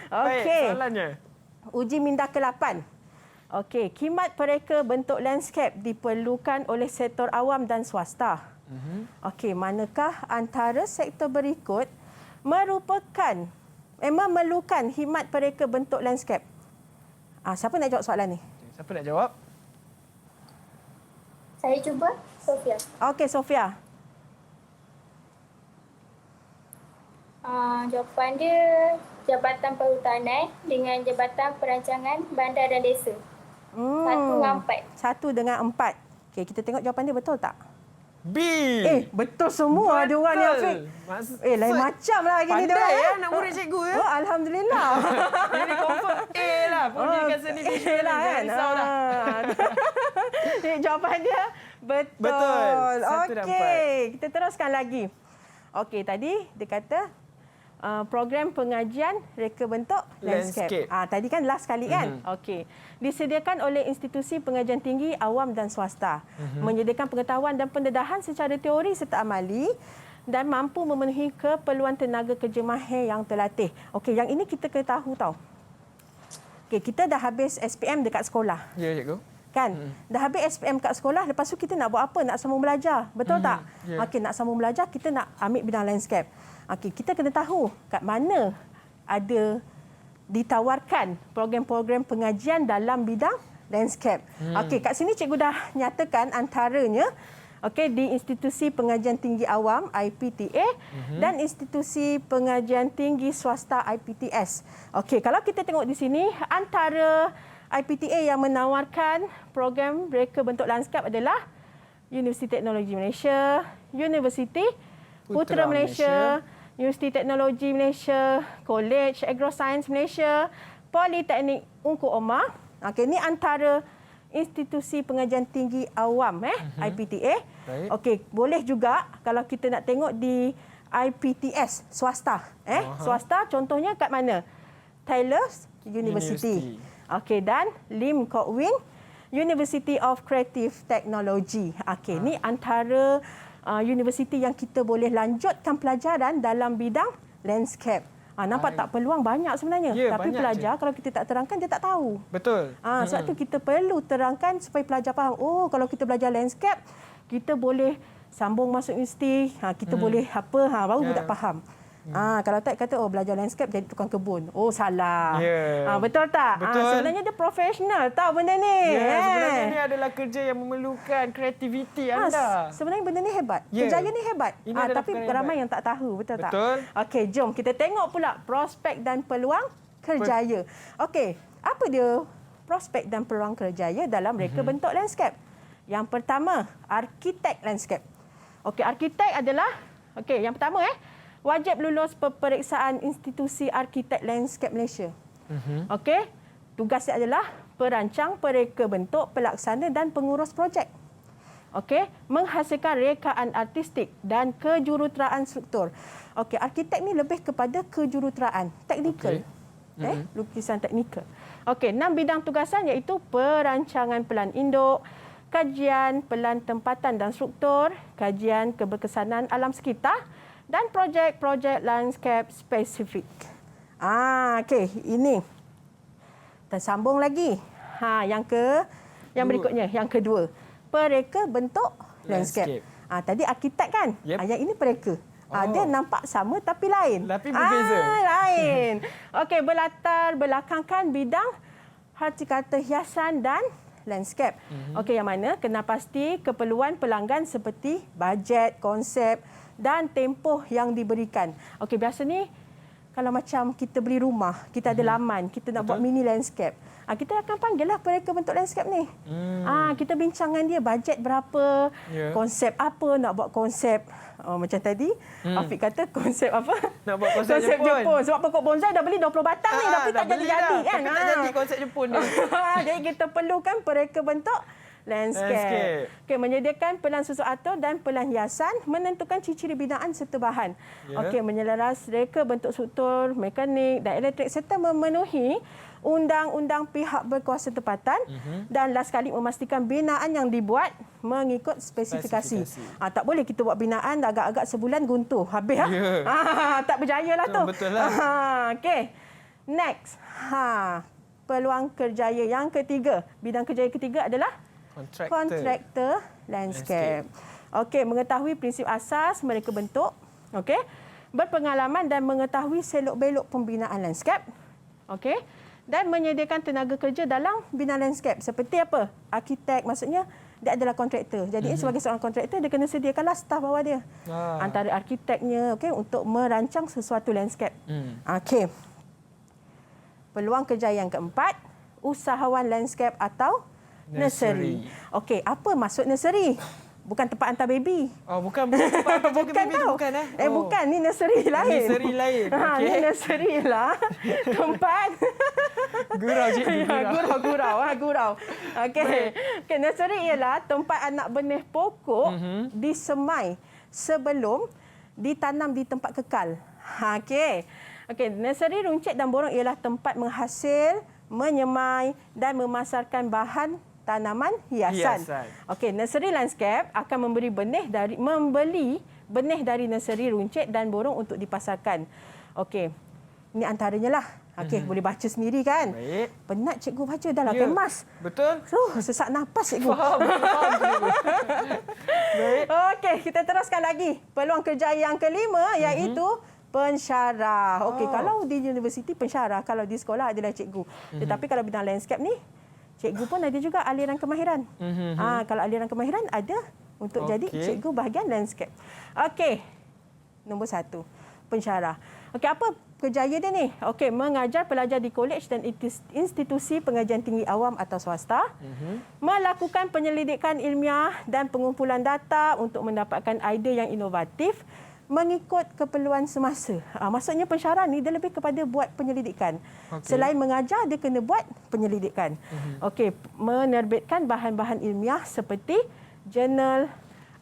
S3: Okey.
S2: Soalannya.
S3: Uji minda ke-8. Okey, khidmat pereka bentuk landscape diperlukan oleh sektor awam dan swasta. Okey, manakah antara sektor berikut memerlukan khidmat pereka bentuk landscape? Siapa nak jawab soalan ni?
S2: Siapa nak jawab?
S6: Saya cuba, Sofia.
S3: Okey, Sofia.
S6: Jawapan dia Jabatan Perhutanan dengan Jabatan Perancangan Bandar dan Desa. 1 dengan 4.
S3: 1 dengan 4. Okey, kita tengok jawapan dia betul tak?
S2: B.
S3: Betul semua dia orang ni, Afiq. Lain macam lah gini dia orang.
S2: Pandai nak murid cikgu ya.
S3: Alhamdulillah.
S2: Ini confirm A lah. Punyakan seni visual
S3: lah kan.
S2: Jangan risau dah.
S3: Jawapan dia betul.
S2: Betul. 1 dan 4.
S3: Okey, kita teruskan lagi. Okey, tadi dia kata program pengajian reka bentuk landscape. Tadi kan last kali kan? Okey. Disediakan oleh institusi pengajian tinggi awam dan swasta. Menyediakan pengetahuan dan pendedahan secara teori serta amali dan mampu memenuhi keperluan tenaga kerja mahir yang terlatih. Okey, yang ini kita kena tahu tau. Okey, kita dah habis SPM dekat sekolah.
S2: Ya, cikgu.
S3: Kan? Dah habis SPM kat sekolah, lepas tu kita nak buat apa? Nak sambung belajar. Betul tak? Okey, nak sambung belajar, kita nak ambil bidang landscape. Okey, kita kena tahu kat mana ada ditawarkan program-program pengajian dalam bidang landscape. Okey, kat sini cikgu dah nyatakan antaranya di institusi pengajian tinggi awam IPTA dan institusi pengajian tinggi swasta IPTS. Okey, kalau kita tengok di sini antara IPTA yang menawarkan program reka bentuk landscape adalah Universiti Teknologi Malaysia, Universiti Putra Malaysia, Universiti Teknologi Malaysia, College Agroscience Malaysia, Politeknik Ungku Omar. Okey, ini antara institusi pengajian tinggi awam IPTA.
S2: Baik.
S3: Okey, boleh juga kalau kita nak tengok di IPTS swasta. Swasta contohnya kat mana? Taylor's University. Okey, dan Lim Kok Wing University of Creative Technology. Okey, ni antara universiti yang kita boleh lanjutkan pelajaran dalam bidang landscape. Nampak tak peluang banyak sebenarnya.
S2: Ya,
S3: tapi
S2: banyak
S3: pelajar kalau kita tak terangkan dia tak tahu.
S2: Betul.
S3: Sebab tu kita perlu terangkan supaya pelajar faham. Oh, kalau kita belajar landscape, kita boleh sambung masuk universiti, kita boleh baru budak faham. Kalau tak kata belajar landscape jadi tukang kebun. Oh, salah. Betul tak?
S2: Betul.
S3: Sebenarnya dia profesional tahu benda ni.
S2: Sebenarnya ini adalah kerja yang memerlukan kreativiti anda.
S3: Sebenarnya benda ni hebat. Kerjaya ni hebat. Tapi ramai yang tak tahu, betul tak?
S2: Betul.
S3: Okey, jom kita tengok pula prospek dan peluang kerjaya. Okey, apa dia prospek dan peluang kerjaya dalam reka bentuk landscape? Yang pertama, arkitek landscape. Okey, arkitek adalah yang pertama wajib lulus peperiksaan Institusi Arkitek Landscape Malaysia. Okey, tugasnya adalah perancang, pereka bentuk, pelaksana dan pengurus projek. Okey, menghasilkan rekaan artistik dan kejuruteraan struktur. Okey, arkitek ni lebih kepada kejuruteraan, teknikal. Lukisan teknikal. Okey, 6 bidang tugasan iaitu perancangan pelan induk, kajian pelan tempatan dan struktur, kajian keberkesanan alam sekitar dan projek-projek landscape spesifik. Okey, ini. Tersambung lagi. Yang berikutnya, yang kedua. Pereka bentuk landscape. Tadi arkitek kan? Yang ini pereka. Dia nampak sama tapi lain.
S2: Tapi berbeza.
S3: Lain. Okey, berlatar belakangkan bidang hortikultur hiasan dan landscape. Okey, yang mana kena pasti keperluan pelanggan seperti bajet, konsep dan tempoh yang diberikan. Okey, biasa ni kalau macam kita beli rumah, kita ada laman, kita nak buat mini landscape. Kita akan panggillah pereka bentuk landscape ni. Kita bincangkan dia bajet berapa, konsep apa, nak buat konsep macam tadi Afiq kata konsep apa?
S2: Nak buat konsep
S3: Jepun. Sebab pokok bonsai dah beli 20 batang ni tapi tak jadi-jadi kan.
S2: Tapi tak jadi konsep Jepun ni.
S3: Jadi kita perlukan pereka bentuk landscape. Okey, menyediakan pelan susun atur dan pelan hiasan, menentukan ciri-ciri binaan serta bahan. Okey, menyelaras reka bentuk struktur, mekanik dan elektrik serta memenuhi undang-undang pihak berkuasa tempatan dan last sekali memastikan binaan yang dibuat mengikut spesifikasi. Tak boleh kita buat binaan agak-agak sebulan guntuh habis tak berjaya lah tu.
S2: Betul lah.
S3: Okey. Next. Peluang kerjaya yang ketiga. Bidang kerjaya ketiga adalah kontraktor landscape. Okey, mengetahui prinsip asas mereka bentuk. Okey. Berpengalaman dan mengetahui selok-belok pembinaan landscape. Okey. Dan menyediakan tenaga kerja dalam bina landscape. Seperti apa? Arkitek, maksudnya dia adalah kontraktor. Jadi sebagai seorang kontraktor, dia kena sediakanlah staf bawah dia. Antara arkiteknya untuk merancang sesuatu landscape. Okey. Peluang kerja yang keempat, usahawan landscape atau nursery. Okey, apa maksud nursery? Bukan tempat hantar baby.
S2: Bukan tempat hantar baby. Bukan
S3: bukan, ni nursery lain.
S2: Nursery lain. Okey.
S3: Ni nursery lah. Tempat
S2: gurau cikgu.
S3: Gurau. Okey. Nursery ialah tempat anak benih pokok disemai sebelum ditanam di tempat kekal. Okey, nursery runcit dan borong ialah tempat menghasil, menyemai dan memasarkan bahan tanaman hiasan. Okey, nursery landscape akan membeli benih dari nursery runcit dan borong untuk dipasarkan. Okey. Ini antaranya lah. Okey, boleh baca sendiri kan?
S2: Baik.
S3: Penat cikgu baca dah lah kemas.
S2: Betul.
S3: Sesak nafas cikgu.
S2: Faham. Baik.
S3: Okey, kita teruskan lagi. Peluang kerja yang kelima iaitu pensyarah. Okey, kalau di universiti pensyarah, kalau di sekolah adalah cikgu. Tetapi kalau bidang landscape ni, cikgu pun ada juga aliran kemahiran. Kalau aliran kemahiran ada untuk jadi cikgu bahagian landscape. Okey, nombor 1, pensyarah. Okey, apa kerjaya dia ni? Okey, mengajar pelajar di kolej dan institusi pengajian tinggi awam atau swasta, melakukan penyelidikan ilmiah dan pengumpulan data untuk mendapatkan idea yang inovatif, mengikut keperluan semasa. Maksudnya pensyarah ni dia lebih kepada buat penyelidikan. Selain mengajar, dia kena buat penyelidikan. Okey, menerbitkan bahan-bahan ilmiah seperti jurnal,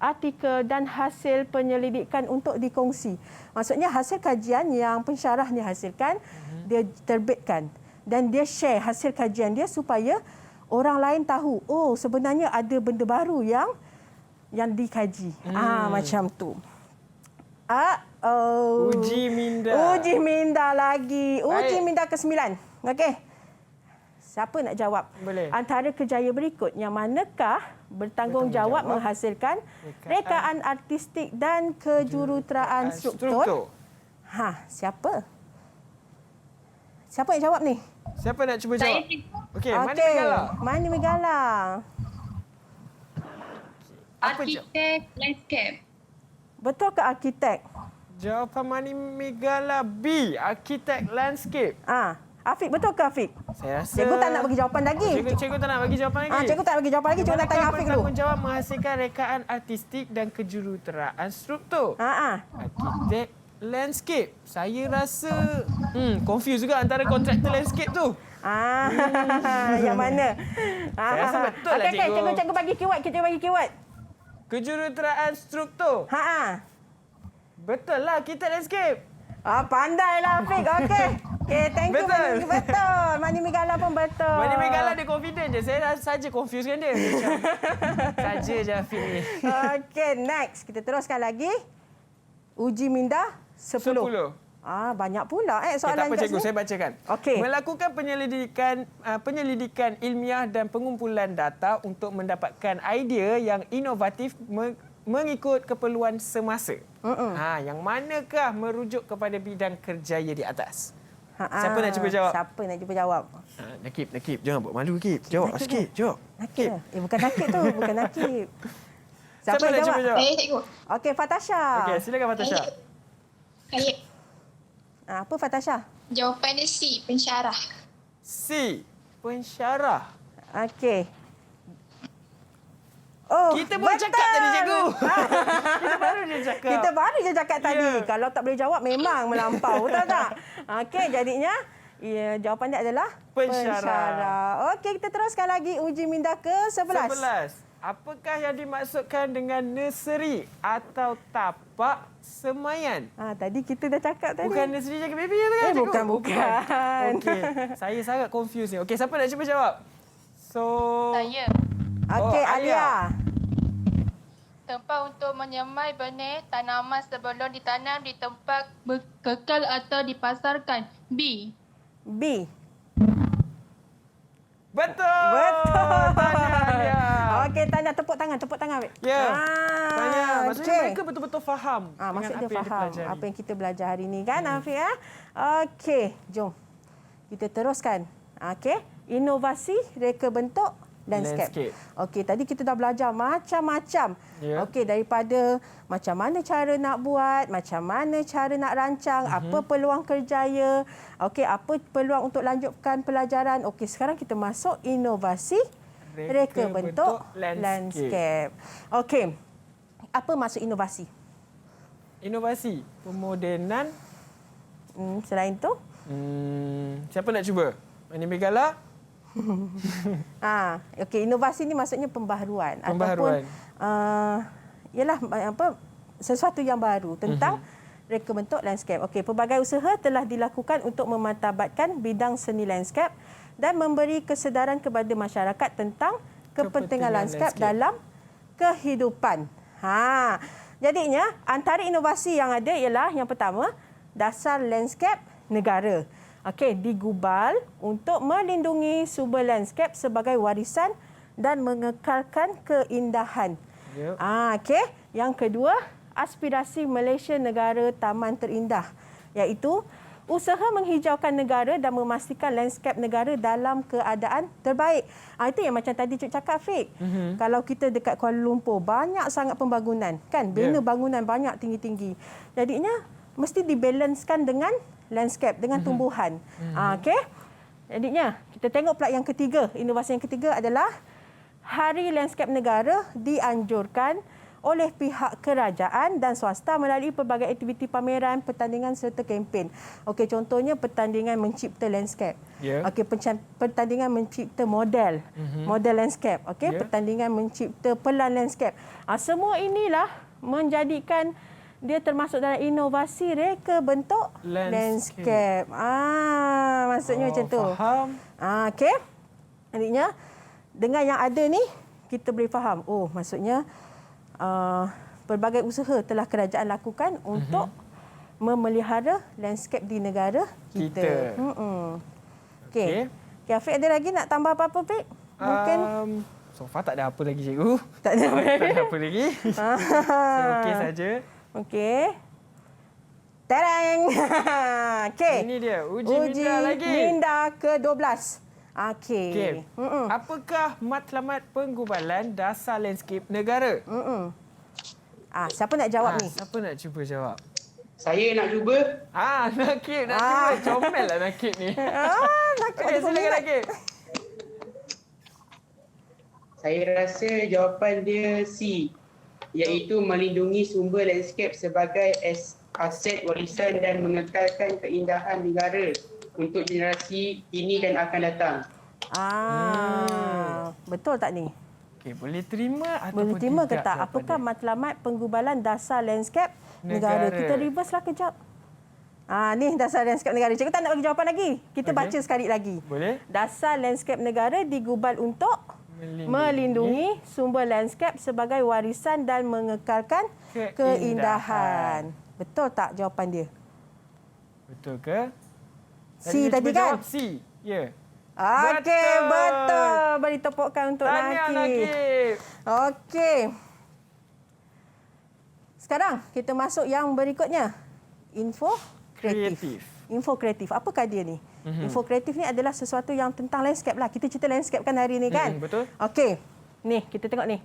S3: artikel dan hasil penyelidikan untuk dikongsi. Maksudnya hasil kajian yang pensyarah ni hasilkan, dia terbitkan dan dia share hasil kajian dia supaya orang lain tahu, oh sebenarnya ada benda baru yang dikaji. Macam tu.
S2: Uji minda.
S3: Uji minda lagi. Uji minda ke-9. Okey. Siapa nak jawab?
S2: Boleh.
S3: Antara kerjaya berikut yang manakah bertanggungjawab menghasilkan rekaan artistik dan kejuruteraan struktur? Siapa? Siapa yang jawab ni?
S2: Siapa nak cuba jawab? Okey, mana
S3: Okey.
S2: Megala?
S3: Mana Megala?
S7: Arkitek landscape.
S3: Betul ke arkitek?
S2: Jawapan Mani Megala B, arkitek landscape.
S3: Afiq, betul ke Afiq?
S2: Saya rasa
S3: Cikgu tak nak bagi jawapan lagi.
S2: Cikgu tak nak bagi jawapan lagi.
S3: Cikgu tak bagi jawapan lagi. Cikgu nak tanya Afiq dulu.
S2: Bertanggungjawab menghasilkan rekaan artistik dan kejuruteraan struktur. Arkitek landscape. Saya rasa confused juga antara kontraktor landscape tu.
S3: Yang mana?
S2: Saya rasa betul lah,
S3: Okey,
S2: cikgu.
S3: cikgu bagi keyword. Kita bagi keyword.
S2: Kejuruteraan struktur. Betul lah, arkitek landscape.
S3: Pandailah Afiq. Okey. Okey, thank you.
S2: Betul.
S3: Betul. Mani Megala pun betul.
S2: Mani Megala dia confident je. Saya saja confused kan dia. Macam saja je Afiq ni.
S3: Okey, next. Kita teruskan lagi. Uji minda 10. Banyak pula soalan
S2: tak apa
S3: kat
S2: cikgu,
S3: sini.
S2: saya bacakan.
S3: Okey.
S2: Melakukan penyelidikan ilmiah dan pengumpulan data untuk mendapatkan idea yang inovatif mengikut keperluan semasa. Yang manakah merujuk kepada bidang kerjaya di atas? Siapa nak cuba jawab?
S3: Siapa nak cuba jawab?
S2: Nakib. Jangan buat malu, Nakib. Jawab sikit. Jawab.
S3: Nakib. Bukan Nakib tu. Bukan Nakib.
S2: Siapa nak cuba jawab?
S6: Cikgu.
S3: Okey, Fatasha.
S2: Okey, silakan Fatasha.
S6: Saya.
S3: Apa Fatasha?
S6: Jawapan dia C, pensyarah.
S2: C, pensyarah.
S3: Okey.
S2: Kita baru cakap tadi, cikgu. Kita baru je cakap.
S3: Kita baru je cakap tadi. Kalau tak boleh jawab, memang melampau. Betul tak? Okey, jadinya jawapan dia adalah pensyarah. Okey, kita teruskan lagi uji minda ke-11.
S2: 11. Apakah yang dimaksudkan dengan nursery atau tapak semayan?
S3: Tadi kita dah cakap tadi.
S2: Bukan nursery jaga baby kan, cikgu?
S3: Bukan.
S2: Okey, saya sangat confused ni. Okey, siapa nak cuba jawab?
S6: Saya.
S3: Okey, Alia.
S6: Tempat untuk menyemai benih tanaman sebelum ditanam di tempat kekal atau dipasarkan. B.
S2: Betul. Tahniah, Alia.
S3: Okey, Tanya, tepuk tangan.
S2: Ya. Tahniah. Maksudnya mereka betul-betul faham.
S3: Maksud dia
S2: dengan
S3: faham apa yang kita belajar hari ini kan, Afiq? Okey, jom. Kita teruskan. Okey, inovasi reka bentuk landscape. Okey, tadi kita dah belajar macam-macam. Okey, daripada macam mana cara nak buat, macam mana cara nak rancang, apa peluang kerjaya, okey, apa peluang untuk lanjutkan pelajaran. Okey, sekarang kita masuk inovasi reka bentuk landscape. Okey, apa maksud inovasi?
S2: Inovasi, pemodenan.
S3: Selain tu?
S2: Siapa nak cuba? Mani Megala?
S3: Okey, inovasi ni maksudnya pembaharuan.
S2: Pembaharuan.
S3: Ataupun sesuatu yang baru tentang reka bentuk landscape. Okey, pelbagai usaha telah dilakukan untuk memartabatkan bidang seni landscape dan memberi kesedaran kepada masyarakat tentang kepentingan landscape dalam kehidupan. Jadinya antara inovasi yang ada ialah yang pertama, dasar landscape negara. Okey, digubal untuk melindungi sumber landscape sebagai warisan dan mengekalkan keindahan. Okey, yang kedua, aspirasi Malaysia negara taman terindah, iaitu usaha menghijaukan negara dan memastikan landscape negara dalam keadaan terbaik. Itu yang macam tadi Cik cakap, Fik. Kalau kita dekat Kuala Lumpur, banyak sangat pembangunan. Kan, bina bangunan banyak tinggi-tinggi. Jadinya, mesti dibalanskan dengan landscape, dengan tumbuhan. Okey. Jadinya, kita tengok pula yang ketiga. Inovasi yang ketiga adalah Hari Landscape Negara dianjurkan oleh pihak kerajaan dan swasta melalui pelbagai aktiviti pameran, pertandingan serta kempen. Okey, contohnya pertandingan mencipta landscape.
S2: Ya.
S3: Okey, pertandingan mencipta model, model landscape. Okey,
S2: Ya.
S3: pertandingan mencipta pelan landscape. Semua inilah menjadikan dia termasuk dalam inovasi reka bentuk landscape. Maksudnya macam tu.
S2: Faham.
S3: Okey. Artinya dengan yang ada ni kita boleh faham. Oh, maksudnya pelbagai usaha telah kerajaan lakukan untuk memelihara landscape di negara kita. Okey. Okay, Afiq ada lagi nak tambah apa-apa, Afiq? Mungkin
S2: So far tak ada apa lagi, cikgu.
S3: tak ada.
S2: Tak ada apa lagi. Saya okey saja.
S3: Okey. Tereng. Okey.
S2: Ini dia, uji minda lagi.
S3: Minda ke-12. Okey.
S2: Okey. Apakah matlamat penggubalan dasar landscape negara?
S3: Siapa nak jawab ni?
S2: Siapa nak cuba jawab?
S8: Saya nak cuba.
S2: Nakib nak cuba. Comel lah Nakib ni. Okey, silakan Nakib.
S8: Saya rasa jawapan dia C, iaitu melindungi sumber landscape sebagai aset warisan dan mengekalkan keindahan negara untuk generasi kini dan akan datang.
S3: Betul tak ni?
S2: Okey, boleh terima ataupun
S3: Boleh terima ke
S2: tidak
S3: tak?
S2: jawapan
S3: Apakah
S2: dia?
S3: matlamat penggubalan dasar landscape negara? Kita reverse lah kejap. Ni dasar landscape negara. Cikgu tak nak bagi jawapan lagi. Kita baca sekali lagi.
S2: Boleh.
S3: Dasar landscape negara digubal untuk melindungi sumber landscape sebagai warisan dan mengekalkan keindahan. Betul tak jawapan dia?
S2: Betul ke?
S3: C
S2: dia
S3: tadi
S2: cuba
S3: kan?
S2: Jawab C. Ya.
S3: Okey, betul. Beri tepukan untuk
S2: Tahniah,
S3: Nakib.
S2: Nakib.
S3: Okey. Sekarang kita masuk yang berikutnya. Info kreatif. Info kreatif. Apakah dia ni? Info kreatif ni adalah sesuatu yang tentang landscape lah. Kita cerita landscape kan hari ni kan?
S2: Betul.
S3: Okey. Ni, kita tengok ni.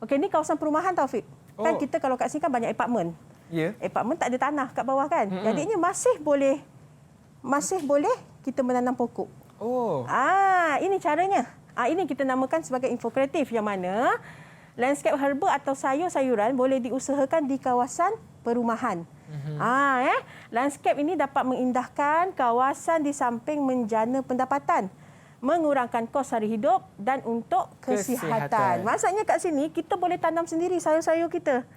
S3: Okey, ni kawasan perumahan Taufik. Kan kita kalau kat sini kan banyak apartmen.
S2: Ya.
S3: Apartmen tak ada tanah kat bawah kan? Jadinya masih boleh kita menanam pokok.
S2: Oh.
S3: Ini caranya. Ini kita namakan sebagai info kreatif yang mana landscape herba atau sayur-sayuran boleh diusahakan di kawasan perumahan. Landscape ini dapat mengindahkan kawasan di samping menjana pendapatan, mengurangkan kos sara hidup dan untuk kesihatan. Maksudnya kat sini kita boleh tanam sendiri sayur-sayur kita.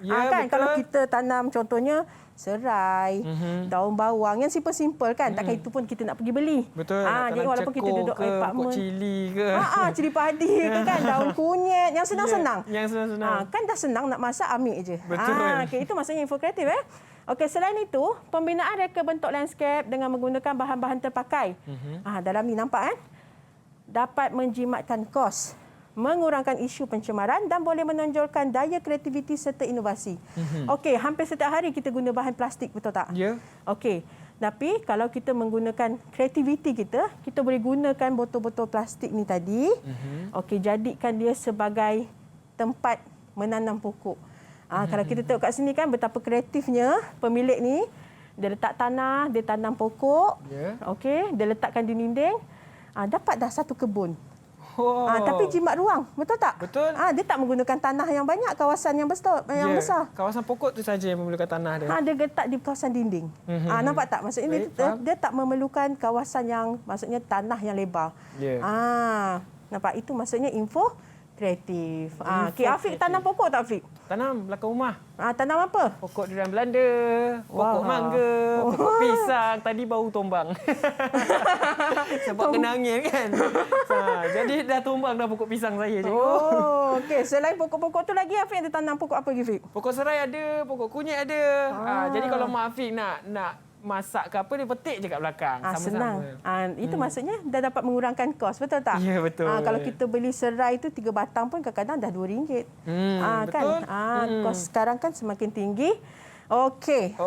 S2: Ya,
S3: Kan
S2: betul.
S3: kalau kita tanam contohnya serai, daun bawang yang simple-simple kan. Takkan itu pun kita nak pergi beli.
S2: Betul. Nak
S3: Jadi
S2: tanam
S3: walaupun kita duduk
S2: ke,
S3: apartmen.
S2: pokok cili ke.
S3: Cili padi ke kan, daun kunyit yang senang-senang.
S2: Ya, yang senang-senang.
S3: Kan dah senang nak masak, ambil je.
S2: Betul.
S3: Okay, itu maksudnya info kreatif. Okey, selain itu, pembinaan reka bentuk landscape dengan menggunakan bahan-bahan terpakai. Dalam ni nampak kan? Dapat menjimatkan kos, mengurangkan isu pencemaran dan boleh menonjolkan daya kreativiti serta inovasi. Okey, hampir setiap hari kita guna bahan plastik, betul tak?
S2: Ya.
S3: Okey. Tapi kalau kita menggunakan kreativiti kita boleh gunakan botol-botol plastik ni tadi. Okey, jadikan dia sebagai tempat menanam pokok. Kalau kita tengok kat sini kan betapa kreatifnya pemilik ni. Dia letak tanah, dia tanam pokok.
S2: Ya.
S3: Okey, dia letakkan di dinding. Dapat dah satu kebun.
S2: Oh.
S3: Tapi jimat ruang, betul tak?
S2: Betul.
S3: Dia tak menggunakan tanah yang banyak, kawasan yang besar.
S2: Kawasan pokok tu saja yang memerlukan tanah dia.
S3: Dia letak di kawasan dinding. Nampak tak? Maksudnya dia tak memerlukan kawasan yang maksudnya tanah yang lebar.
S2: Ya.
S3: Nampak itu maksudnya info kreatif. Okey, Afiq tanam pokok tak Afiq?
S2: Tanam belakang rumah.
S3: Tanam apa?
S2: Pokok durian Belanda, pokok mangga, pokok pisang. Tadi baru tumbang. Sebab kena angin kan. Jadi dah tumbang dah pokok pisang saya.
S3: Okey. Selain pokok-pokok tu lagi Afiq ada tanam pokok apa lagi Afiq?
S2: Pokok serai ada, pokok kunyit ada. Jadi kalau Mak Afiq nak masak ke apa, dia petik je kat belakang.
S3: Senang. Itu maksudnya dah dapat mengurangkan kos, betul tak?
S2: Ya, betul.
S3: Kalau kita beli serai tu 3 batang pun kadang-kadang dah RM2.
S2: Betul.
S3: Kan? Kos sekarang kan semakin tinggi. Okey.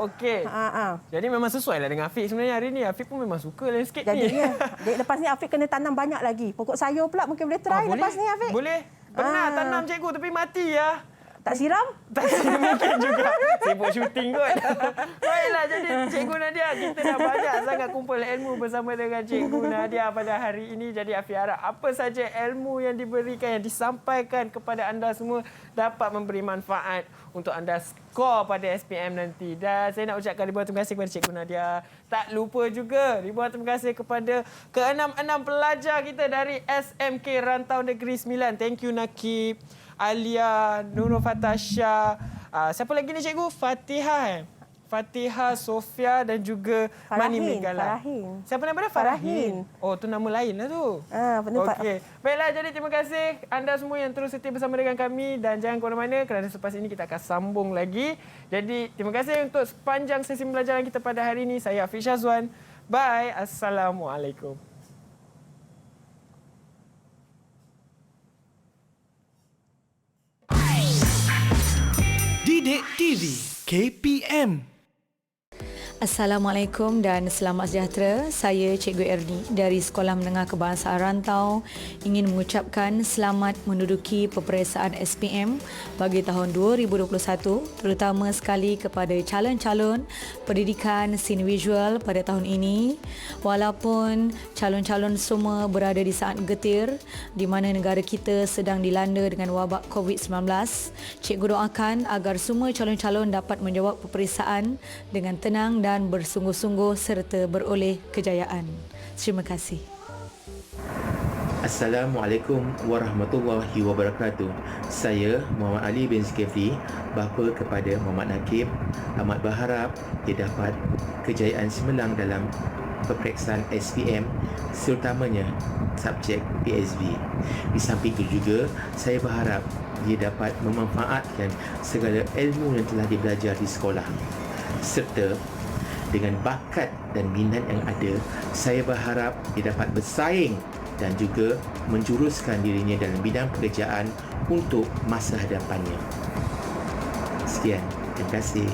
S2: Jadi memang sesuai lah dengan Afiq sebenarnya hari ni. Afiq pun memang suka landscape ni.
S3: Jadinya, lepas ni Afiq kena tanam banyak lagi. Pokok sayur pula mungkin boleh try lepas ni Afiq.
S2: Boleh. Pernah tanam cikgu tapi mati ya.
S3: Tak siram?
S2: Tak mungkin juga. Sibuk syuting kot. Baiklah, jadi Cikgu Nadia, kita dah banyak sangat kumpul ilmu bersama dengan Cikgu Nadia pada hari ini. Jadi Afiq harap apa saja ilmu yang diberikan, yang disampaikan kepada anda semua dapat memberi manfaat untuk anda skor pada SPM nanti. Dan saya nak ucapkan ribuan terima kasih kepada Cikgu Nadia. Tak lupa juga ribuan terima kasih kepada ke-6 pelajar kita dari SMK Rantau Negeri 9. Thank you Nakib, Alia, Nurul Fatasha. Siapa lagi ni cikgu? Fatihah. Fatihah, Sofia dan juga Mani Megala.
S3: Farahin.
S2: Siapa nama dia?
S3: Farahin.
S2: Oh, tu nama lain lah tu.
S3: Betul.
S2: Okey. Baiklah, jadi terima kasih anda semua yang terus setia bersama dengan kami dan jangan ke mana-mana kerana selepas ini kita akan sambung lagi. Jadi terima kasih untuk sepanjang sesi pembelajaran kita pada hari ini. Saya Afiq Syazwan. Bye. Assalamualaikum.
S1: Didik TV KPM.
S9: Assalamualaikum dan selamat sejahtera. Saya Cikgu Erni dari Sekolah Menengah Kebangsaan Rantau ingin mengucapkan selamat menduduki peperiksaan SPM bagi tahun 2021, terutama sekali kepada calon-calon pendidikan seni visual pada tahun ini. Walaupun calon-calon semua berada di saat getir di mana negara kita sedang dilanda dengan wabak COVID-19, Cikgu doakan agar semua calon-calon dapat menjawab peperiksaan dengan tenang dan bersungguh-sungguh serta beroleh kejayaan. Terima kasih.
S10: Assalamualaikum warahmatullahi wabarakatuh. Saya Muhammad Ali bin Zulkifli, bapa kepada Muhammad Nakib, amat berharap dia dapat kejayaan cemerlang dalam peperiksaan SPM, terutamanya subjek PSV. Di samping itu juga, saya berharap dia dapat memanfaatkan segala ilmu yang telah dia belajar di sekolah. Serta dengan bakat dan minat yang ada, saya berharap dia dapat bersaing dan juga menjuruskan dirinya dalam bidang pekerjaan untuk masa hadapannya. Sekian, terima kasih.